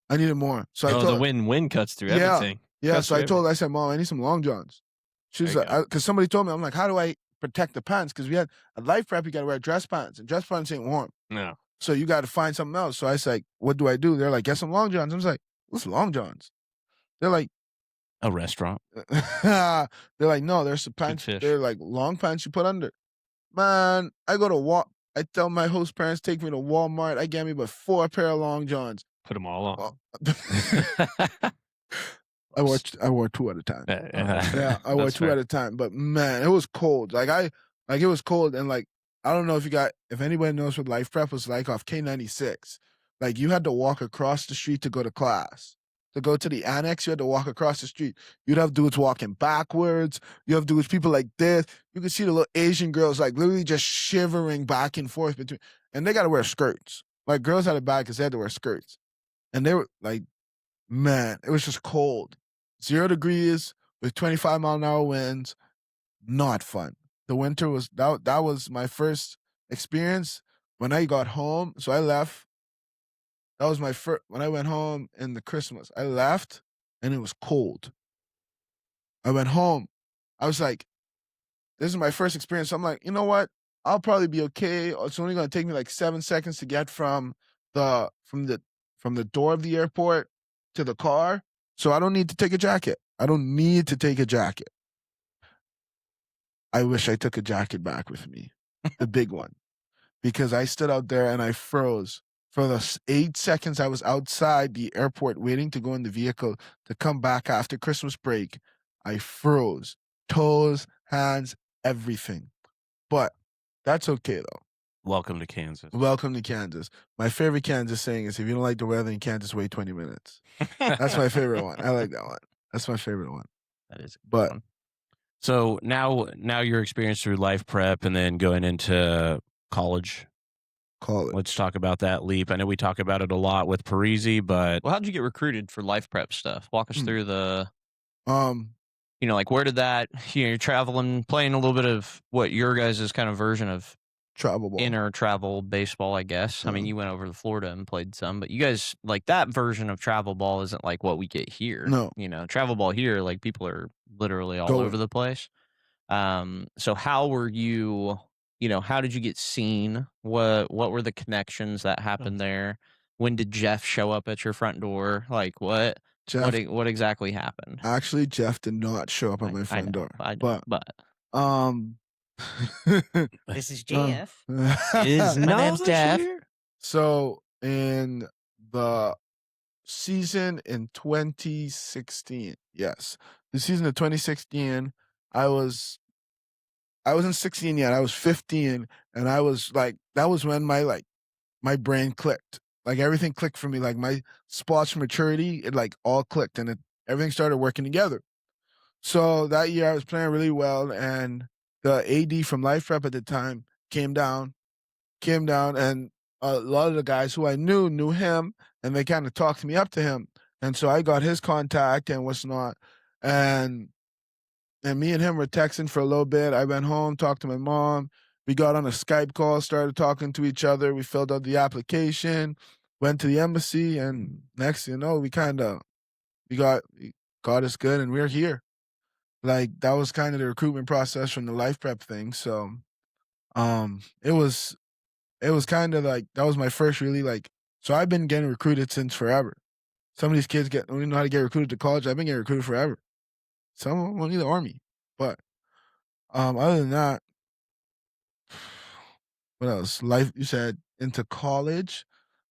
I needed more. So I told
the wind cuts through everything.
Yeah,
Cuts
so
through
I said, Mom, I need some long johns. She was
There you
like, because somebody told me, I'm like, how do I protect the pants? Because we had a life prep, you got to wear dress pants, and dress pants ain't warm.
No.
So you got to find something else. So I was like, what do I do? They're like, get some long johns. I was like, what's long johns? They're like,
a restaurant.
they're like, no, there's some pants.
fish.
They're like long pants you put under. Man, I go to I tell my host parents, take me to Walmart. I get me but 4 pair of long johns.
Put them all on.
Well, I wore 2 at a time.
Yeah,
I wore
that's
2
fair.
at a time. But man, it was cold. It was cold, and like I don't know if anybody knows what life prep was like off K96. Like you had to walk across the street to go to class. To go to the annex, you had to walk across the street. You'd have dudes walking backwards. You have dudes, people like this. You could see the little Asian girls like literally just shivering back and forth between, and they got to wear skirts. Like girls had it bad because they had to wear skirts, and they were like, man, it was just cold. 0 degrees with 25-mile-an-hour winds. Not fun. The winter was that was my first experience when I got home. So I left. That was my first when I went home in the Christmas. I left and it was cold. I went home. I was like, this is my first experience. So I'm like, you know what? I'll probably be okay. It's only gonna take me like 7 seconds to get from the door of the airport to the car. So I don't need to take a jacket. I don't need to take a jacket. I wish I took a jacket back with me, the big one, because I stood out there and I froze. For the 8 seconds I was outside the airport waiting to go in the vehicle to come back after Christmas break, I froze. Toes, hands, everything. But that's okay, though.
Welcome to Kansas.
Welcome to Kansas. My favorite Kansas saying is, if you don't like the weather in Kansas, wait 20 minutes. That's my favorite one. I like that one. That's my favorite one.
That is
But
fun. So now your experience through life prep and then going into college. Let's talk about that leap. I know we talk about it a lot with Parisi, but
Well, how'd you get recruited for life prep stuff? Walk us through the,
um,
like where did that, you're traveling, playing a little bit of what your guys' kind of version of
travel ball.
inner travel baseball, I guess. I mean, you went over to Florida and played some, but you guys, like that version of travel ball isn't like what we get here.
No.
Travel ball here, like people are literally all
Going.
over the place. So how were you, how did you get seen? What were the connections that happened there? When did Jeff show up at your front door? Like what?
Jeff,
what exactly happened?
actually, Jeff did not show up at my front door.
I know, but
This is
is
My name's
Naj
Jeff.
here?
So in the season in 2016, yes, the season of 2016, I wasn't 16 yet. I was 15, and I was like, that was when my brain clicked. Like everything clicked for me. Like my spots for maturity, it like all clicked, and everything started working together. So that year I was playing really well, and the AD from Life Prep at the time came down, and a lot of the guys who I knew him, and they kind of talked me up to him, and so I got his contact and what's not, and me and him were texting for a little bit. I went home, talked to my mom. We got on a Skype call, started talking to each other. We filled out the application, went to the embassy, and next thing you know, we got us good, and we're here. Like that was kind of the recruitment process from the Life Prep thing. So, it was kind of like that was my first really like. So I've been getting recruited since forever. Some of these kids don't even know how to get recruited to college. I've been getting recruited forever. Some of them only the Army, but other than that, what else? Life, you said into college.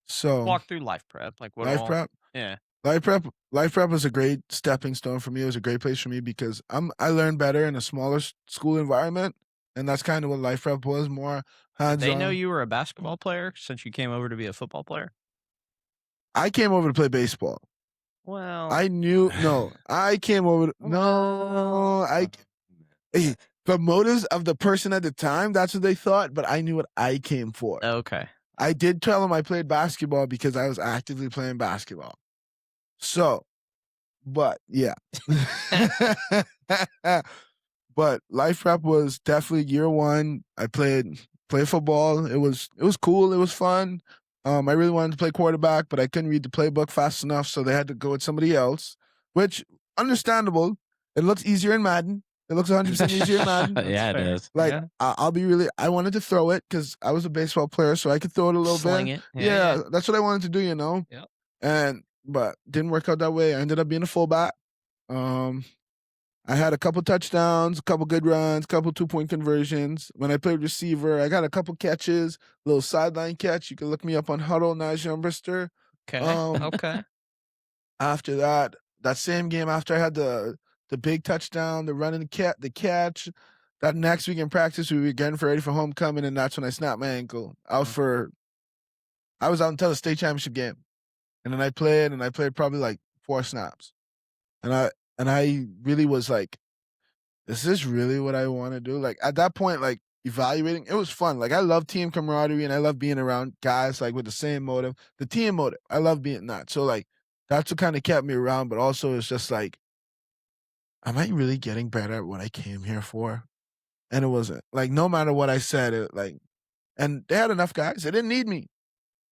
So
Walk through Life Prep, like what
Life
all?
Prep.
Yeah.
Life Prep was a great stepping stone for me. It was a great place for me because I learned better in a smaller school environment, and that's kind of what Life Prep was, more hands-on.
They know you were a basketball player since you came over to be a football player?
I came over to play baseball.
Well,
I came over to, the motives of the person at the time, that's what they thought, but I knew what I came for.
okay.
I did tell them I played basketball because I was actively playing basketball. So, but yeah. But Life Prep was definitely year one. I played football. It was cool. It was fun. I really wanted to play quarterback, but I couldn't read the playbook fast enough, so they had to go with somebody else, which understandable. It looks easier in Madden. It looks 100% easier in Madden.
Yeah, it does.
Like
Yeah.
I'll be really. I wanted to throw it because I was a baseball player, so I could throw it a little
Sling
bit.
it.
Yeah, that's what I wanted to do, you know.
Yep.
But didn't work out that way. I ended up being a fullback. I had a couple touchdowns, a couple good runs, a couple 2-point conversions. When I played receiver, I got a couple catches, little sideline catch. You can look me up on Huddle, Nijai Armbrister.
Okay. Okay.
After that same game, after I had the big touchdown, the run and the catch, that next week in practice, we were getting ready for homecoming, and that's when I snapped my ankle. I was out until the state championship game. And then I played probably like 4 snaps. And I really was like, is this really what I want to do? Like at that point, like evaluating, it was fun. Like I love team camaraderie and I love being around guys like with the same motive, the team motive. I love being that. So like that's what kind of kept me around. But also it's just like, am I really getting better at what I came here for? And it wasn't. Like no matter what I said, and they had enough guys. They didn't need me.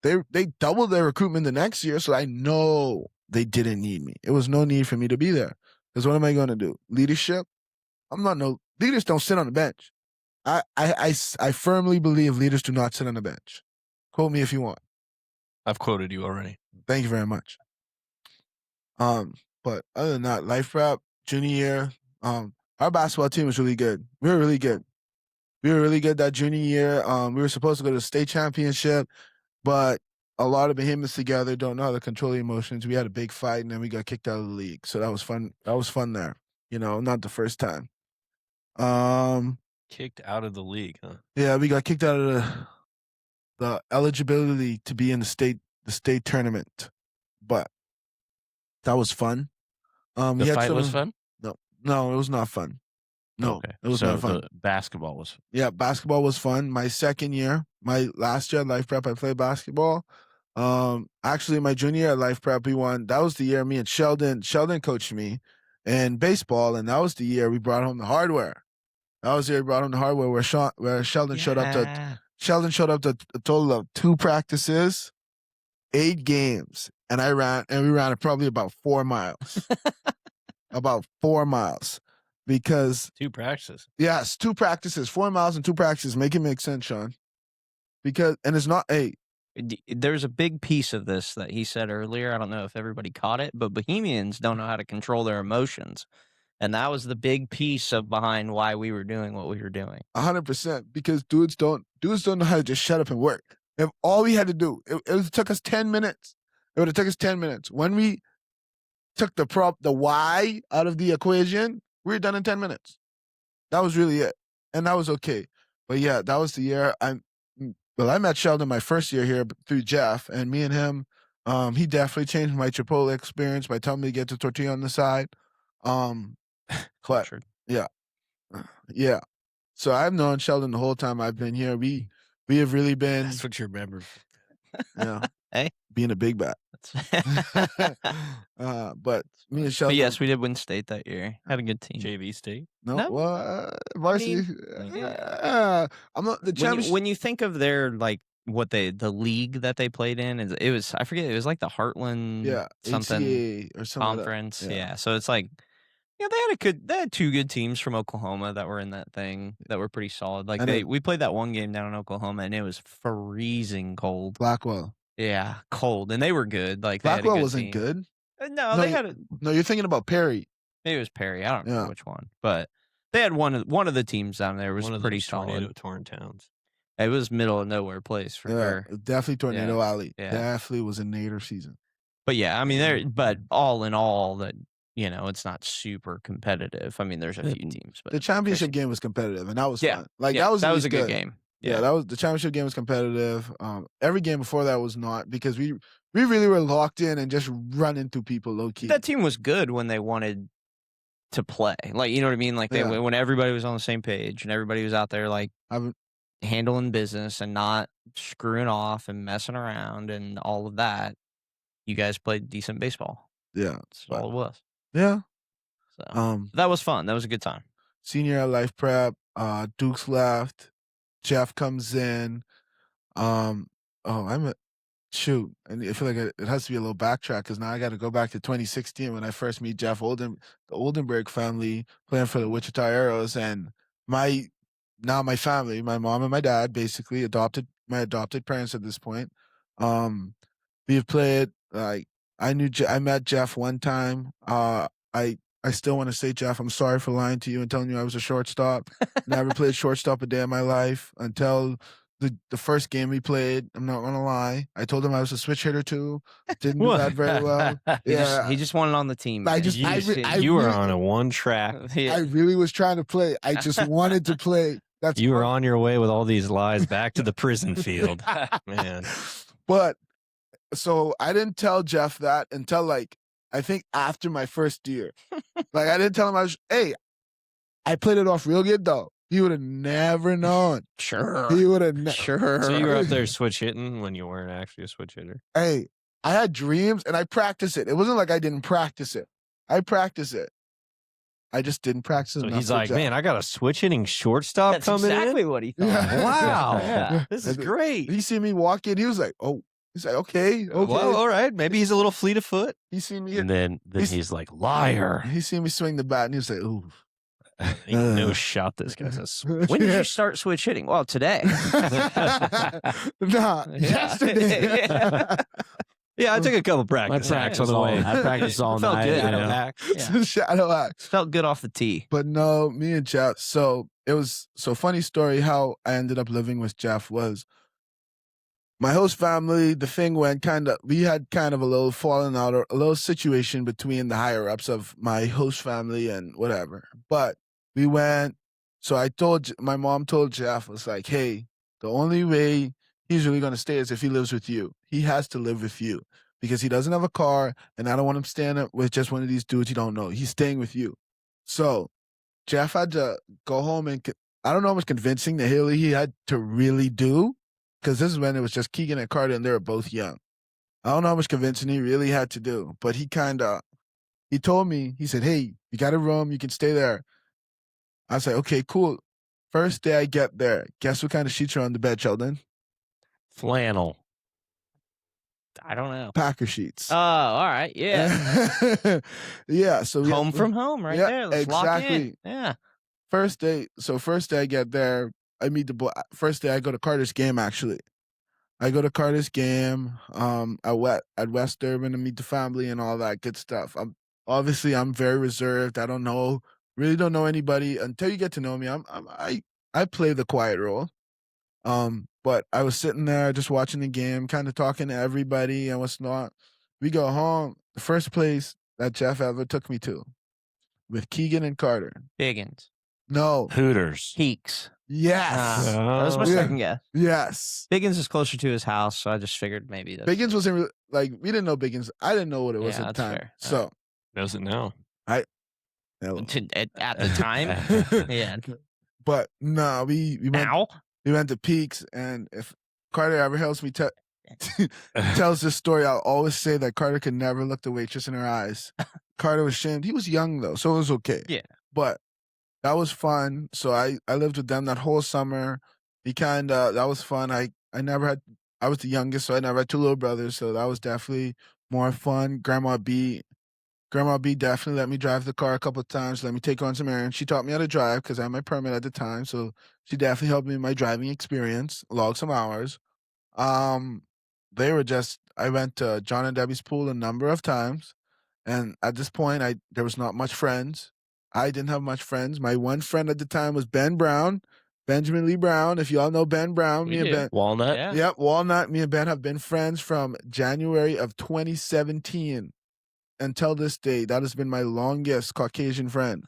They doubled their recruitment the next year, so I know they didn't need me. It was no need for me to be there. Because what am I going to do? Leadership? Leaders don't sit on the bench. I firmly believe leaders do not sit on the bench. Quote me if you want.
I've quoted you already.
Thank you very much. But other than that, Life Prep, junior year, our basketball team was really good. We were really good. That junior year. We were supposed to go to the state championship, but a lot of behemoths together don't know how to control the emotions. We had a big fight, and then we got kicked out of the league. So that was fun. That was fun there. You know, not the first time.
Kicked out of the league, huh?
Yeah, we got kicked out of the eligibility to be in the state tournament, but that was fun.
The fight was fun?
No, it was not fun. No,
Okay.
it was not fun.
Basketball was fun.
Yeah, basketball was fun. My second year, my last year at Life Prep, I played basketball. Actually, my junior year at Life Prep, we won. That was the year me and Sheldon coached me in baseball, and that was the year we brought home the hardware. That was the year we brought home the hardware where Sheldon showed up to a total of 2 practices, 8 games, and we ran it probably about 4 miles. About 4 miles. Because
2 practices.
Yes, 2 practices, 4 miles and 2 practices. Make it make sense, Sean. And it's not
there's a big piece of this that he said earlier. I don't know if everybody caught it, but Bohemians don't know how to control their emotions. And that was the big piece of behind why we were doing what we were doing.
100%, because dudes don't know how to just shut up and work. If all we had to do, it took us 10 minutes. It would have took us 10 minutes. When we took the why out of the equation, we were done in 10 minutes. That was really it. And that was okay. But yeah, that was the year I met Sheldon my first year here through Jeff, and me and him, he definitely changed my Chipotle experience by telling me to get the tortilla on the side. But yeah. So I've known Sheldon the whole time I've been here. We have really been.
That's what you remember.
Yeah.
Hey,
being a big bat. But me and Sheldon.
But yes, we did win state that year. Had a good team.
JV state.
No, well, varsity. I'm not the championship.
When you think of their the league that they played in, it was I forget. It was like the Heartland something
ACA or something
conference.
Like
yeah, so it's like. Yeah, they had two good teams from Oklahoma that were in that thing that were pretty solid. We played that one game down in Oklahoma and it was freezing cold.
Blackwell.
Yeah, cold, and they were good.
Blackwell wasn't good.
No, they had a.
No, you're thinking about Perry.
Maybe it was Perry. I don't remember which one, but they had one of the teams down there was pretty solid.
Torn towns.
It was middle of nowhere place for sure.
Definitely Tornado Alley.
Yeah.
Definitely was a Nader season.
But yeah, I mean, but all in all, that. It's not super competitive. I mean, there's a few teams, but
the championship game was competitive, and that was fun.
That was a good game.
Yeah, that was the championship game was competitive. Every game before that was not, because we really were locked in and just running through people low key.
That team was good when they wanted to play. You know what I mean? When everybody was on the same page and everybody was out there handling business and not screwing off and messing around and all of that. You guys played decent baseball.
Yeah,
that's all it was.
Yeah.
So that was fun. That was a good time.
Senior at Life Prep, Duke's left, Jeff comes in. And I feel like it has to be a little backtrack because now I got to go back to 2016 when I first meet Jeff the Oldenburg family playing for the Wichita Arrows, and my family, my mom and my dad, basically my adopted parents at this point. We have played I met Jeff one time. I still want to say, Jeff, I'm sorry for lying to you and telling you I was a shortstop. Never played shortstop a day in my life until the first game we played. I'm not gonna lie. I told him I was a switch hitter too. Didn't do that very well.
He just wanted on the team.
You were on a one track.
I really was trying to play. I just wanted to play.
You were on your way with all these lies back to the prison field, man.
But. So I didn't tell Jeff that until I think after my first year. I didn't tell him I played it off real good though. He would have never known.
Sure.
He would have
sure.
So you were up there switch hitting when you weren't actually a switch hitter.
Hey, I had dreams and I practiced it. It wasn't like I didn't practice it. I practiced it. I just didn't practice it.
So he's like, man, I got a switch hitting shortstop
That's
coming
exactly
in.
what he thought.
Yeah.
Wow. This is great.
He see me walk in. He was like, oh. He's like, okay.
Well, all right. Maybe he's a little fleet of foot.
He seen me.
And then he's like, liar.
He seen me swing the bat and he was like, ooh.
Ain't no shot this guy's a switch.
When did you start switch hitting? Well, today.
Yesterday.
Yeah, I took a couple practice hacks on the way.
I practiced all
Felt
night.
good.
Shadow hacks.
Felt good off the tee.
But no, me and Jeff. So it was funny story how I ended up living with Jeff was my host family. The thing went we had kind of a little falling out or a little situation between the higher ups of my host family and whatever. But we went. So my mom told Jeff, was like, hey, the only way he's really going to stay is if he lives with you. He has to live with you because he doesn't have a car and I don't want him staying up with just one of these dudes you don't know. He's staying with you. So Jeff had to go home and I don't know how much convincing the hell he had to really do because this is when it was just Keegan and Carter and they were both young. I don't know how much convincing he really had to do, but he told me, he said, hey, you got a room, you can stay there. I was like, okay, cool. First day I get there, guess what kind of sheets are on the bed, Sheldon?
Flannel.
I don't know.
Packer sheets.
Oh, all right. Yeah.
Yeah. So
home from home right there. Let's lock in. Yeah.
First day I get there, I meet the boy. First day I go to Carter's game, actually. I go to Carter's game at West Durban to meet the family and all that good stuff. I'm very reserved. I really don't know anybody until you get to know me. I play the quiet role. But I was sitting there just watching the game, kind of talking to everybody and what's not. We go home. The first place that Jeff ever took me to with Keegan and Carter.
Biggins.
No.
Hooters.
Heeks.
Yes.
That was my
Yeah.
second guess.
Yes.
Biggins is closer to his house, so I just figured maybe that's
Biggins wasn't we didn't know Biggins. I didn't know what it was
Yeah,
at the
that's
time.
fair.
So
Knows it now.
hello.
at the time. Yeah.
But no, we went
Now.
we went to Peaks, and if Carter ever helps me tells this story, I'll always say that Carter could never look the waitress in her eyes. Carter was shamed. He was young though, so it was okay.
Yeah.
But that was fun. So I lived with them that whole summer. That was fun. I was the youngest, so I never had two little brothers, so that was definitely more fun. Grandma B definitely let me drive the car a couple of times, let me take on some errands. She taught me how to drive because I had my permit at the time, so she definitely helped me in my driving experience, logged some hours. I went to John and Debbie's pool a number of times, and at this point, there was not much friends. I didn't have much friends. My one friend at the time was Benjamin Lee Brown. If y'all know Ben Brown, me and Ben.
Walnut.
Yeah.
Yep, Walnut. Me and Ben have been friends from January of 2017 until this day. That has been my longest Caucasian friend.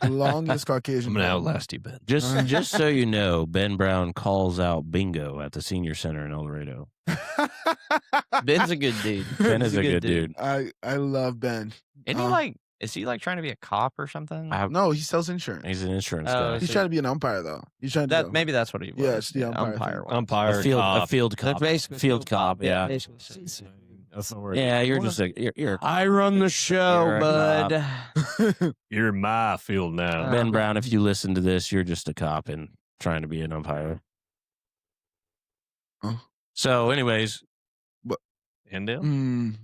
Longest Caucasian
I'm gonna
friend.
outlast you, Ben.
Just so you know, Ben Brown calls out bingo at the senior center in El Dorado.
Ben's a good dude.
Ben
He's
is a good dude.
I love Ben.
Isn't he is he trying to be a cop or something?
No, he sells insurance.
He's an insurance
Oh,
guy.
He's trying to be an umpire though. He's trying to go.
Maybe that's what he was.
Yeah, it's the umpire thing.
one.
Umpire,
A
cop.
field cop.
Basically
Field cop. Yeah.
basically.
That's the word.
Yeah, you're just you're
I run the show,
You're a
bud.
You're in my field now.
Ben Brown. If you listen to this, you're just a cop and trying to be an umpire.
Oh.
So, anyways,
Endale?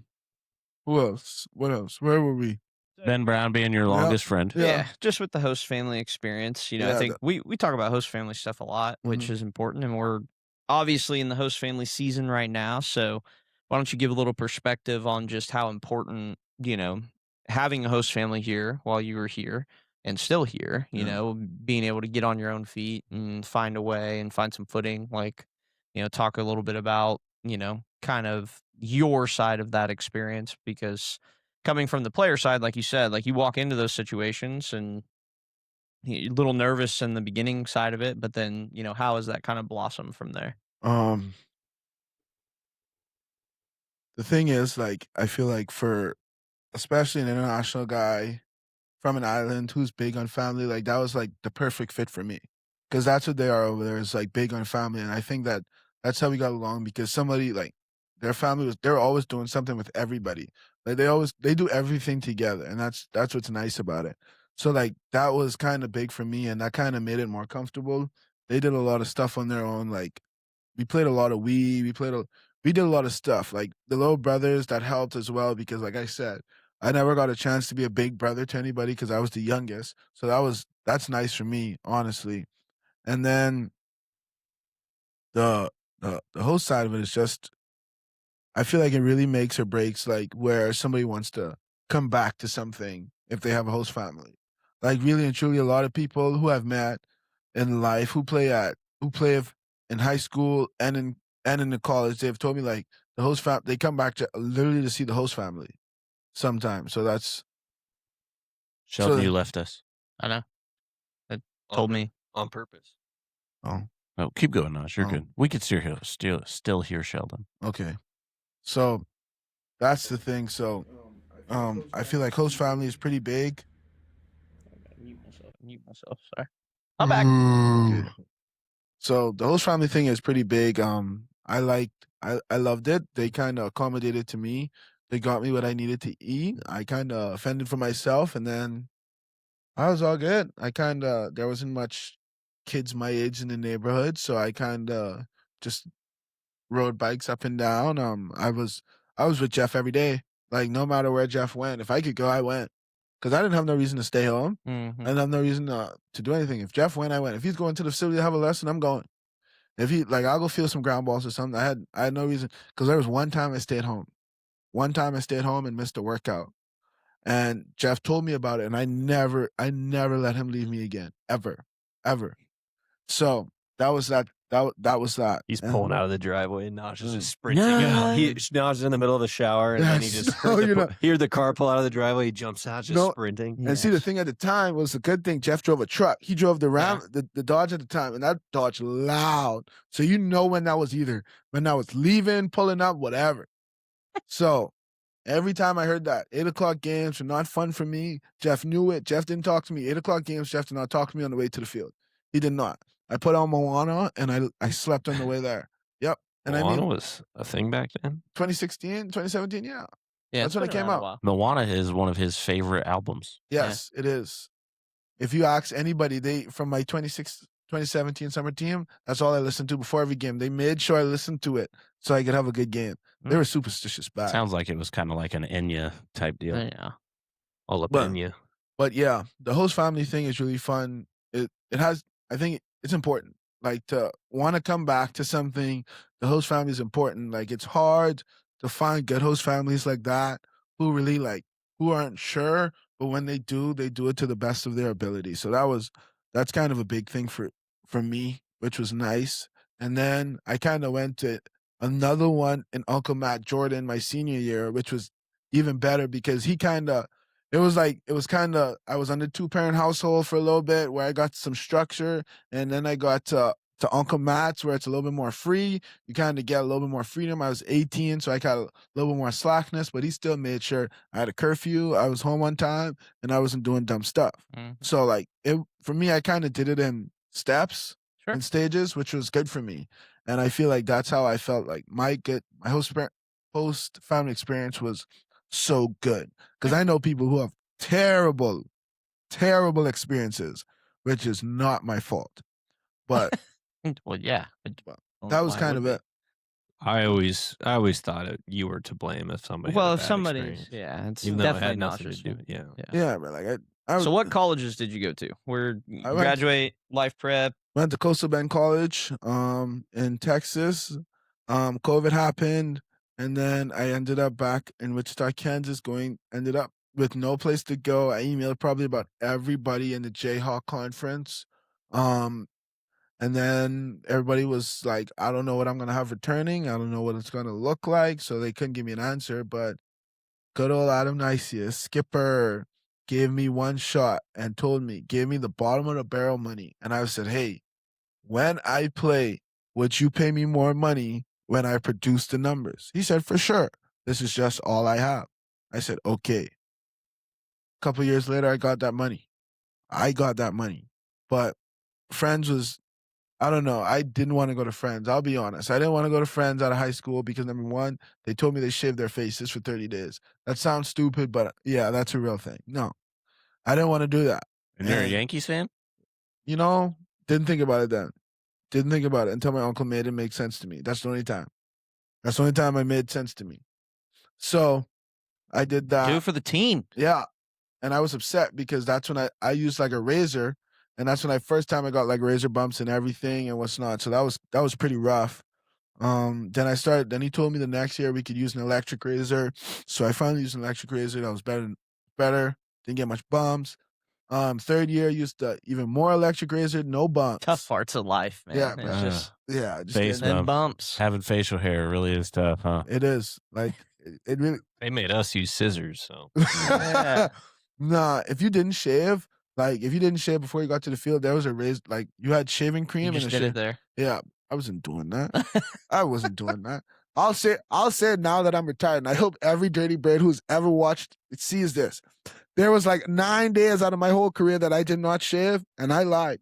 Who else? What else? Where were we?
Ben Brown being your longest friend.
Yeah, just with the host family experience. You know,
Yeah,
I think we talk about host family stuff a lot, which is important, and we're obviously in the host family season right now. So, why don't you give a little perspective on just how important, you know, having a host family here while you were here and still here, you know, being able to get on your own feet and find a way and find some footing, like, you know, talk a little bit about, you know, kind of your side of that experience, because coming from the player side, like you said, like you walk into those situations and you're a little nervous in the beginning side of it, but then, you know, how has that kind of blossomed from there?
The thing is, like, I feel like especially an international guy from an island who's big on family, like that was like the perfect fit for me, because that's what they are over there. Is like big on family, and I think that's how we got along, because somebody like their family they're always doing something with everybody. Like they do everything together, and that's what's nice about it. So like that was kind of big for me, and that kind of made it more comfortable. They did a lot of stuff on their own, like we played a lot of Wii. We did a lot of stuff. Like the little brothers, that helped as well, because like I said, I never got a chance to be a big brother to anybody because I was the youngest. So that's nice for me, honestly. And then the whole side of it is just, I feel like it really makes or breaks like where somebody wants to come back to something if they have a host family. Like really and truly, a lot of people who I've met in life who play in high school and in the college, they've told me like the host they come back to literally to see the host family sometimes. So that's
Sheldon,
So-
you left us.
I know. It told me.
On purpose.
oh.
Oh, keep going, Nash. You're
Oh.
good. We could still hear Sheldon.
Okay. So that's the thing. So I feel like host family is pretty big.
Mute myself. Sorry. I'm back.
Okay. So the host family thing is pretty big. I loved it. They kind of accommodated to me. They got me what I needed to eat. I kind of fended for myself, and then I was all good. There wasn't much kids my age in the neighborhood, so I kind of just rode bikes up and down. I was with Jeff every day. Like no matter where Jeff went, if I could go, I went, because I didn't have no reason to stay home.
Mhm.
I didn't have no reason to do anything. If Jeff went, I went. If he's going to the facility to have a lesson, I'm going. If he like, I'll go feel some ground balls or something. I had no reason because there was one time I stayed home. One time I stayed home and missed a workout, and Jeff told me about it, and I never let him leave me again, ever. So that was that. That was that.
He's
And-
pulling out of the driveway, and Naj is just sprinting
No.
out. Naj is in the middle of the shower, and then he
Yes.
just
No,
heard the car pull out of the driveway. He jumps out, just sprinting.
And see, the thing at the time was the good thing. Jeff drove a truck. He drove the Ram, the Dodge at the time, and that Dodge loud. So you know when that was leaving, pulling up, whatever. So every time I heard that 8 o'clock games were not fun for me, Jeff knew it. Jeff didn't talk to me. 8 o'clock games, Jeff did not talk to me on the way to the field. He did not. I put on Moana and I slept on the way there. Yep. And
Moana was a thing back then.
2016, 2017, yeah.
Yeah,
That's when it came out.
Moana is one of his favorite albums.
Yes, it is. If you ask anybody, from my 2017 summer team, that's all I listened to before every game. They made sure I listened to it so I could have a good game. They were superstitious bad.
Sounds like it was kind of like an Enya type deal.
Yeah.
All up in you.
But yeah, the host family thing is really fun. It has, I think it's important. Like, to want to come back to something, the host family is important. Like, it's hard to find good host families like that who really who aren't sure, but when they do it to the best of their ability. So that's kind of a big thing for me, which was nice. And then I kind of went to another one in Uncle Matt Jordan my senior year, which was even better because I was on a 2-parent household for a little bit where I got some structure, and then I got to Uncle Matt's where it's a little bit more free. You kind of get a little bit more freedom. I was 18, so I got a little bit more slackness, but he still made sure I had a curfew. I was home on time, and I wasn't doing dumb stuff.
Mhm.
So for me, I kind of did it in steps and stages, which was good for me. And I feel like that's how I felt like my host family experience was so good, because I know people who have terrible experiences, which is not my fault. But
Well, yeah.
that was kind of it.
I always thought you were to blame if somebody.
Well,
had a
if
bad
somebody's,
experience.
it's
Even though it
definitely
had
not
nothing to
just
do.
you.
Yeah.
Yeah, but I was,
So, what colleges did you go to? Where you
I went-
graduate, life prep?
went to Coastal Bend College in Texas. COVID happened, and then I ended up back in Wichita, Kansas, ended up with no place to go. I emailed probably about everybody in the Jayhawk conference. And then everybody was like, I don't know what I'm going to have returning. I don't know what it's going to look like. So they couldn't give me an answer. But good old Adam Nicias, skipper, gave me one shot and gave me the bottom of the barrel money. And I said, hey, when I play, would you pay me more money when I produce the numbers? He said, for sure. This is just all I have. I said, okay. A couple years later, I got that money. But Friends was, I don't know. I didn't want to go to Friends. I'll be honest. I didn't want to go to Friends out of high school because, number one, they told me they shaved their faces for 30 days. That sounds stupid, but yeah, that's a real thing. No, I didn't want to do that.
And you're a Yankees fan?
Didn't think about it then. Didn't think about it until my uncle made it make sense to me. That's the only time. That's the only time it made sense to me. So I did that.
Do it for the team.
Yeah. And I was upset because that's when I used like a razor, and that's when first time I got like razor bumps and everything and what's not. So that was pretty rough. Then he told me the next year we could use an electric razor. So I finally used an electric razor. That was better. Didn't get much bumps. Third year used the even more electric razor, no bumps.
Tough parts of life, man.
Yeah,
It's just
Face
them
bump.
bumps.
Having facial hair really is tough, huh?
It is. Like it really
They made us use scissors, so
Yeah.
Nah, if you didn't shave before you got to the field, there was a razor, like you had shaving cream
You
and
just
a
did
shave.
it there.
Yeah, I wasn't doing that. I wasn't doing that. I'll say it now that I'm retired, and I hope every Dirty Bird who's ever watched it sees this. There was like 9 days out of my whole career that I did not shave, and I lied.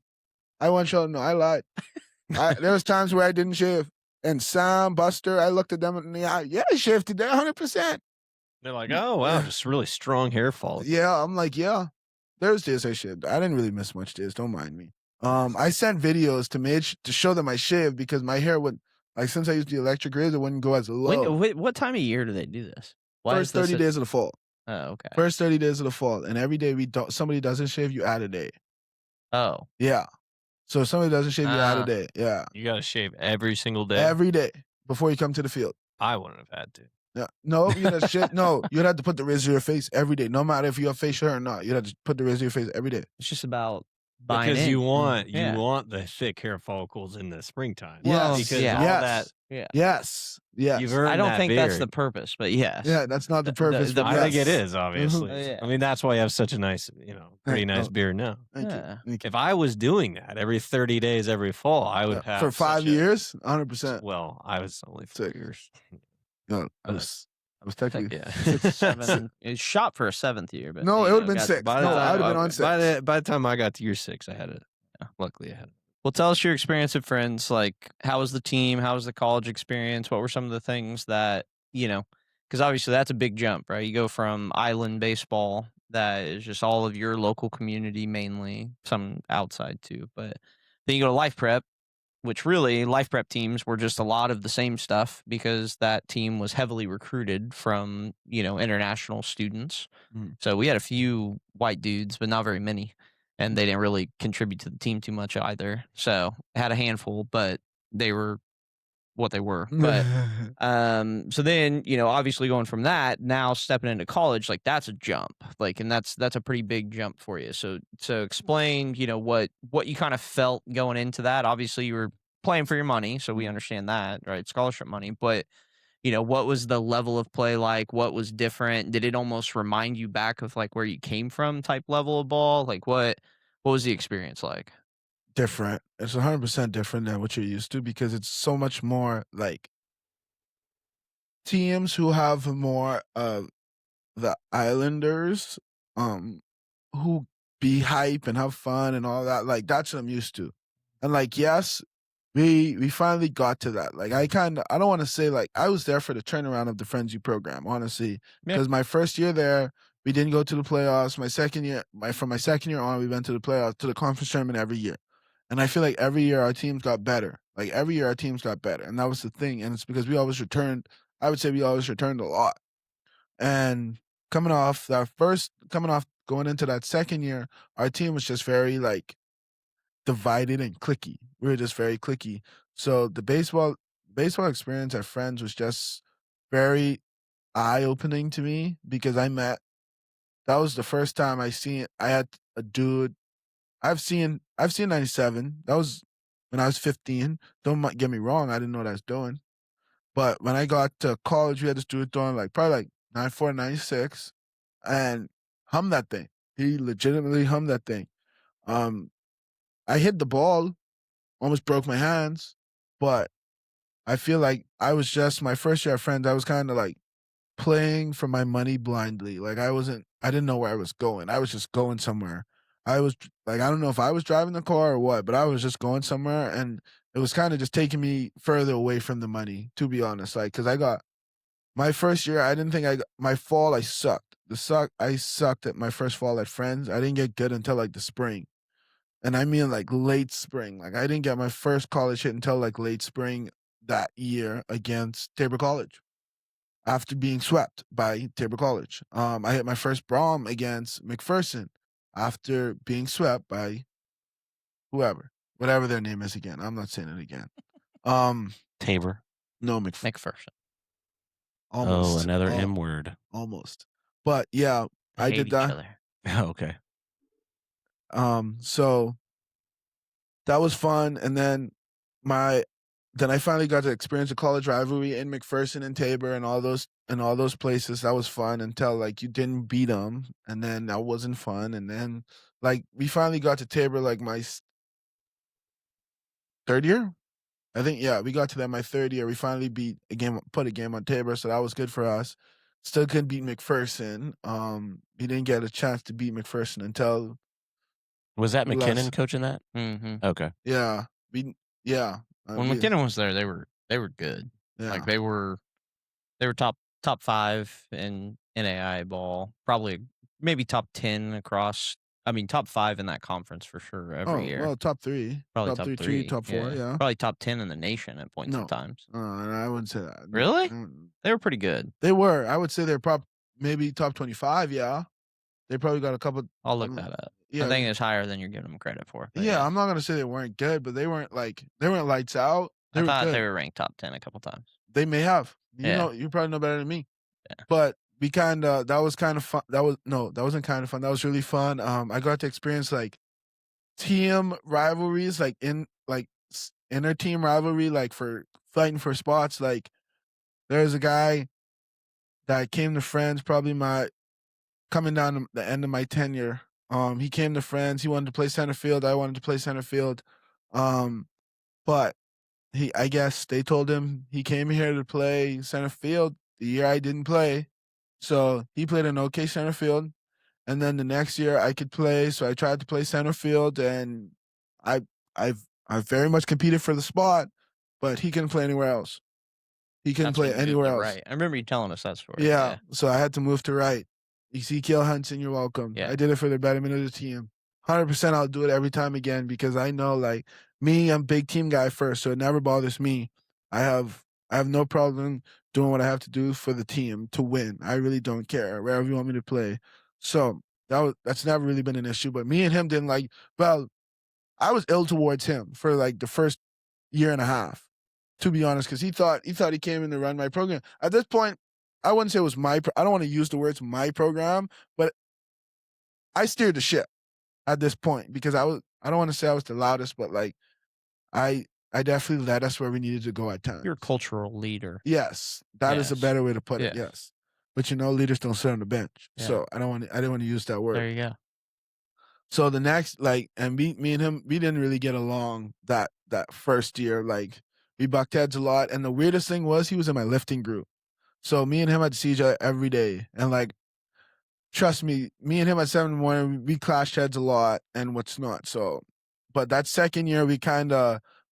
I want y'all to know I lied. There was times where I didn't shave. And Sam, Buster, I looked at them in the eye. Yeah, I shaved today, 100%.
they're like, "Oh wow, just really strong hair fall."
Yeah, I'm like, yeah. There's days I shaved. I didn't really miss much days. Don't mind me. I sent videos to show them I shaved because my hair would, like, since I used the electric razor, it wouldn't go as low.
What time of year do they do this? Why
First
is this
30 days of the fall.
Oh, okay.
First 30 days of the fall. And every day somebody doesn't shave, you add a day.
Oh.
Yeah. So if somebody doesn't shave, you're out of day. Yeah,
You got to shave every single day.
every day before you come to the field.
I wouldn't have had to.
Yeah. No, you'd have shit. No, you'd have to put the razor to your face every day, no matter if you have facial hair or not. You'd have to put the razor to your face every day.
It's just about buying
Because
in.
you want
Yeah.
the thick hair follicles in the springtime.
Well,
because
yeah.
all
Yes.
that
Yeah.
Yes. Yes.
you've earned.
I don't
that
think that's the
beard.
purpose, but yes.
Yeah, that's not the purpose.
the-
but
I think it
yes.
is obviously.
Yeah.
I mean, that's why you have such a nice, pretty nice
Oh.
beard now.
Thank
Yeah.
you. Thank you.
If I was doing that every 30 days, every fall, I would have
For 5
such a-
years, 100%.
Well, I was only 4
Sick.
years.
No, I was technically.
Yeah.
7. It's shot for a 7th year, but
No, it
you
would've
know,
been
got-
6.
By
No,
the
I
time,
would've been on 6.
by the time I got to year 6, I had it. Luckily, I had it.
Well, tell us your experience at Friends. Like, how was the team? How was the college experience? What were some of the things that, because obviously that's a big jump, right? You go from island baseball, that is just all of your local community mainly, some outside too. But then you go to life prep, which really life prep teams were just a lot of the same stuff because that team was heavily recruited from, international students.
Mm.
So we had a few white dudes, but not very many. And they didn't really contribute to the team too much either. So had a handful, but they were what they were. But so then, obviously going from that, now stepping into college, like that's a jump. Like, and that's a pretty big jump for you. So explain, what you kind of felt going into that. Obviously you were playing for your money, so we understand that, right? Scholarship money. But what was the level of play like? What was different? Did it almost remind you back of like where you came from type level of ball? Like what was the experience like?
Different. It's 100% different than what you're used to because it's so much more like teams who have more of the Islanders, who be hype and have fun and all that. Like that's what I'm used to. And like, yes, we finally got to that. Like I don't want to say like I was there for the turnaround of the Frenzy program, honestly. Because my first year there, we didn't go to the playoffs. From my second year on, we went to the playoffs, to the conference tournament every year. And I feel like every year our teams got better. Like every year our teams got better. And that was the thing. And it's because we always returned a lot. And coming off going into that second year, our team was just very like divided and cliquey. We were just very cliquey. So the baseball experience at Friends was just very eye-opening to me because that was the first time I had a dude. I've seen 97. That was when I was 15. Don't get me wrong, I didn't know what I was doing. But when I got to college, we had this dude throwing like probably like 94, 96 and hummed that thing. He legitimately hummed that thing. I hit the ball, almost broke my hands, but I feel like I was just my first year at Friends. I was kind of like playing for my money blindly. Like I didn't know where I was going. I was just going somewhere. I was like, I don't know if I was driving the car or what, but I was just going somewhere. And it was kind of just taking me further away from the money, to be honest. Like, cause I got my first year, I didn't think my fall, I sucked. I sucked at my first fall at Friends. I didn't get good until like the spring. And I mean like late spring. Like I didn't get my first college hit until like late spring that year against Tabor College. After being swept by Tabor College. I hit my first Brom against McPherson after being swept by whatever their name is again. I'm not saying it again.
Tabor.
No,
McPherson.
Almost.
Oh, another M word.
Almost. But yeah,
They
I
hate
did
each
that.
other.
Okay.
So that was fun. And then I finally got to experience a college rivalry in McPherson and Tabor and all those places. That was fun until like you didn't beat them, and then that wasn't fun. And then like we finally got to Tabor like my third year. I think we got to that my third year. We finally put a game on Tabor, so that was good for us. Still couldn't beat McPherson. We didn't get a chance to beat McPherson until
Was that McKinnon coaching that?
Mm-hmm.
Okay.
When McKinnon was there, they were good.
Yeah.
Like they were top 5 in NAIA ball, probably maybe top 10 across. I mean, top 5 in that conference for sure every year.
Well, top 3.
Probably
top
top
3, top 4, yeah.
Probably top 10 in the nation at points
No.
of times.
I wouldn't say that.
Really? They were pretty good.
They were. I would say they're maybe top 25, yeah. They probably got a couple.
I'll look that up.
Yeah,
I think it's higher than you're giving them credit for.
Yeah, I'm not gonna say they weren't good, but they weren't lights out.
I thought
good.
they were ranked top 10 a couple times.
They may have. You
Yeah.
know, you probably know better than me.
Yeah.
But we that was kind of fun. That wasn't kind of fun. That was really fun. I got to experience like team rivalries, like inner team rivalry, like for fighting for spots. Like there's a guy that came to Friends, probably coming down the end of my tenure. He came to Friends. He wanted to play center field. I wanted to play center field. But I guess they told him he came here to play center field the year I didn't play. So he played an okay center field. And then the next year I could play. So I tried to play center field, and I've very much competed for the spot, but he couldn't play anywhere else. He couldn't play anywhere else.
Right. I remember you telling us that story.
Yeah. So I had to move to right. Ezekiel Hudson, you're welcome.
Yeah.
I did it for the betterment of the team. 100% I'll do it every time again, because I know, like, me, I'm big team guy first, so it never bothers me. I have no problem doing what I have to do for the team to win. I really don't care wherever you want me to play. So that's never really been an issue. But me and him didn't I was ill towards him for like the first year and a half, to be honest, because he thought he came in to run my program. At this point, I wouldn't say it was I don't want to use the words my program, but I steered the ship at this point, because I don't want to say I was the loudest, but like I definitely led us where we needed to go at times.
You're a cultural leader.
Yes, that is a better way to put it. Yes, but leaders don't sit on the bench, so I didn't want to use that word.
There you go.
So the next, and me and him, we didn't really get along that first year. Like, we bucked heads a lot, and the weirdest thing was he was in my lifting group. So me and him had to see each other every day, and like, trust me and him at 7 in the morning, we clashed heads a lot and what's not. So, but that second year, we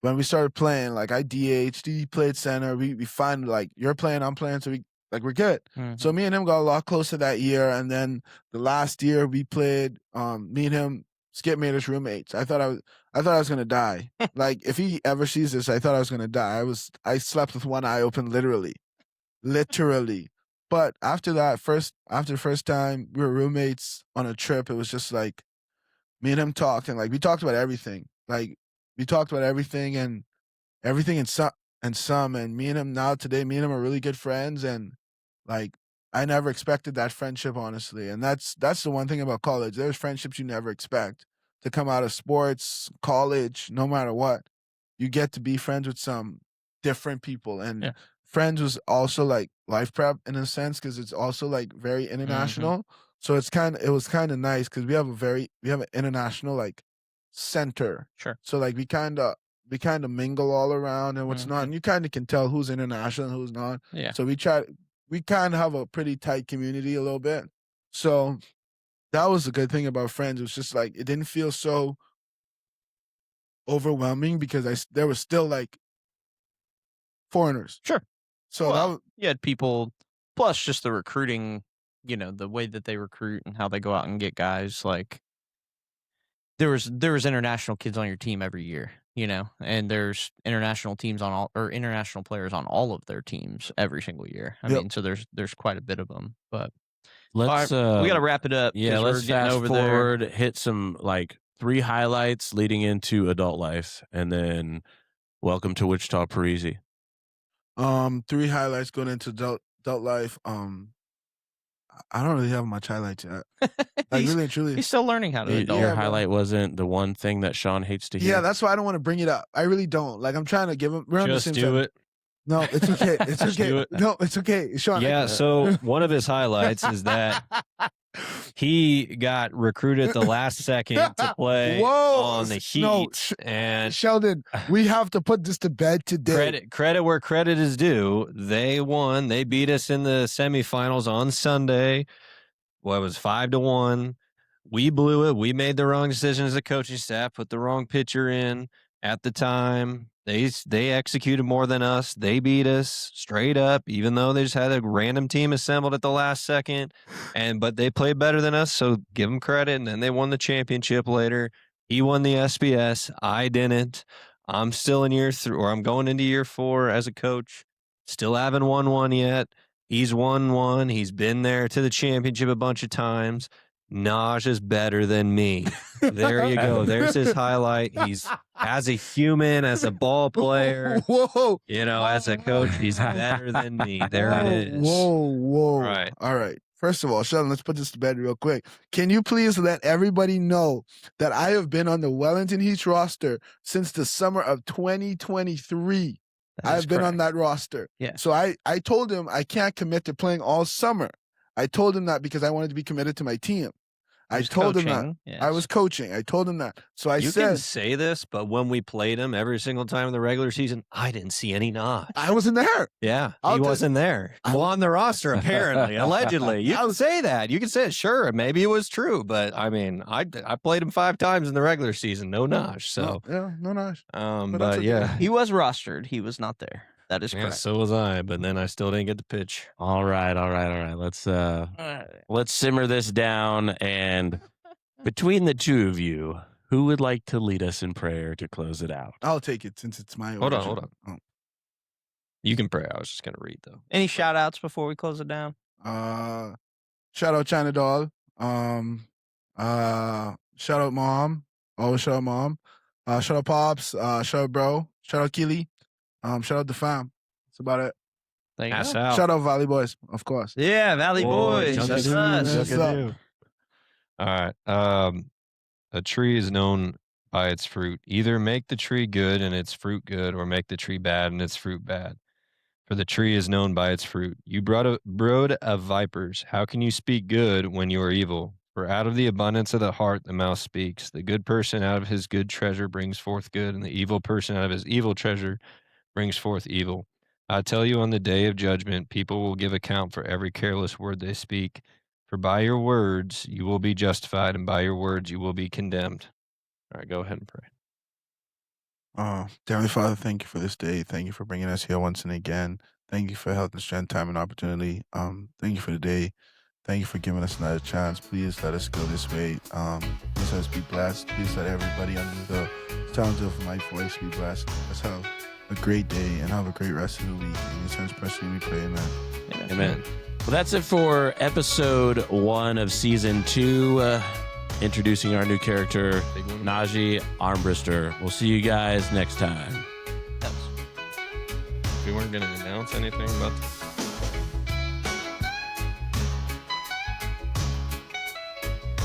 when we started playing, like, I DH'd, he played center. We find, like, you're playing, I'm playing, so we're good. Mm-hmm. So me and him got a lot closer that year, and then the last year we played. Me and him, Skip made us roommates. I thought I was gonna die. Like, if he ever sees this, I thought I was gonna die. I slept with one eye open, literally. But after the first time we were roommates on a trip, it was just like me and him talked, and like we talked about everything. Like, we talked about everything and some. And me and him now today, me and him are really good friends, and like, I never expected that friendship, honestly. And that's the one thing about college. There's friendships you never expect to come out of sports, college, no matter what. You get to be friends with some different people. And Friends was also like life prep in a sense, because it's also like very international. Mm-hmm. So it was kind of nice, because we have an international like center.
Sure.
So like we kind of mingle all around and what's not, and you kind of can tell who's international and who's not.
Yeah.
So we kind of have a pretty tight community a little bit. So that was the good thing about Friends. It was just like, it didn't feel so overwhelming, because there was still like foreigners.
Sure.
So
you had people, plus just the recruiting, the way that they recruit and how they go out and get guys. Like, there was international kids on your team every year, and there's international teams international players on all of their teams every single year. I mean, so there's quite a bit of them. But
let's
we got to wrap it up.
Yeah, let's fast forward. Hit some like 3 highlights leading into adult life, and then welcome to Wichita Parisi.
3 highlights going into adult life. I don't really have much highlights yet. Like, really and truly,
he's still learning how to adult.
Your highlight wasn't the one thing that Sean hates to hear.
Yeah, that's why I don't want to bring it up. I really don't. Like, I'm trying to give him. We're on the same
do
side.
It.
No, it's okay. It's okay. No, it's okay, Sean.
Yeah. So one of his highlights is that he got recruited at the last second to play on the Heat.
No,
and
Sheldon, we have to put this to bed today.
Credit where credit is due. They won. They beat us in the semifinals on Sunday. Well, it was 5-1. We blew it. We made the wrong decision as a coaching staff, put the wrong pitcher in at the time. They executed more than us. They beat us straight up, even though they just had a random team assembled at the last second. But they played better than us, so give them credit. And then they won the championship later. He won the SBS. I didn't. I'm still in year 3, or I'm going into year 4 as a coach. Still haven't won one yet. He's won one. He's been there to the championship a bunch of times. Naj is better than me. There you go. There's his highlight. He's, as a human, as a ball player,
Whoa.
as a coach, he's better than me. There it is.
Whoa.
Right.
All right. First of all, Sheldon, let's put this to bed real quick. Can you please let everybody know that I have been on the Wellington Heat roster since the summer of 2023? I've been on that roster.
Yeah.
So I told him I can't commit to playing all summer. I told him that because I wanted to be committed to my team. I told him that.
Yes.
I was coaching. I told him that. So
You
said,
can say this, but when we played him every single time in the regular season, I didn't see any Naj.
I wasn't there.
Yeah,
I'll
he
just-
wasn't there. Well, on the roster, apparently, allegedly. You can say that. You can say it. Sure, maybe it was true, but I mean, I played him 5 times in the regular season. No Naj. So,
no Naj.
but
that's okay.
yeah.
He was rostered. He was not there. That is
Yeah,
correct.
so was I, but then I still didn't get the pitch.
All right. Let's simmer this down. And between the two of you, who would like to lead us in prayer to close it out?
I'll take it since it's my
Hold on,
origin.
hold on. You can pray. I was just going to read, though.
Any shout outs before we close it down?
Shout out China Doll. Shout out Mom. Always shout out Mom. Shout out Pops. Shout out Bro. Shout out Keely. Shout out the fam. That's about it.
Thank you.
Nassau.
Shout out Valley Boys, of course.
Yeah, Valley Boys.
Chunk
That's
of
us.
What's up?
All right. A tree is known by its fruit. Either make the tree good and its fruit good, or make the tree bad and its fruit bad. For the tree is known by its fruit. You brood of vipers, how can you speak good when you are evil? For out of the abundance of the heart the mouth speaks. The good person out of his good treasure brings forth good, and the evil person out of his evil treasure brings forth evil. I tell you, on the day of judgment, people will give account for every careless word they speak. For by your words you will be justified, and by your words you will be condemned. All right, go ahead and pray.
Heavenly Father, thank you for this day. Thank you for bringing us here once and again. Thank you for health and strength, time and opportunity. Thank you for the day. Thank you for giving us another chance. Please let us go this way. Please let us be blessed. Please let everybody under the sound of my voice be blessed. Let's have a great day and have a great rest of the week. In your son's precious name we pray, amen.
Amen. Well, that's it for episode 1 of season 2. Introducing our new character, Nijai Armbrister. We'll see you guys next time.
We weren't going to announce anything about this.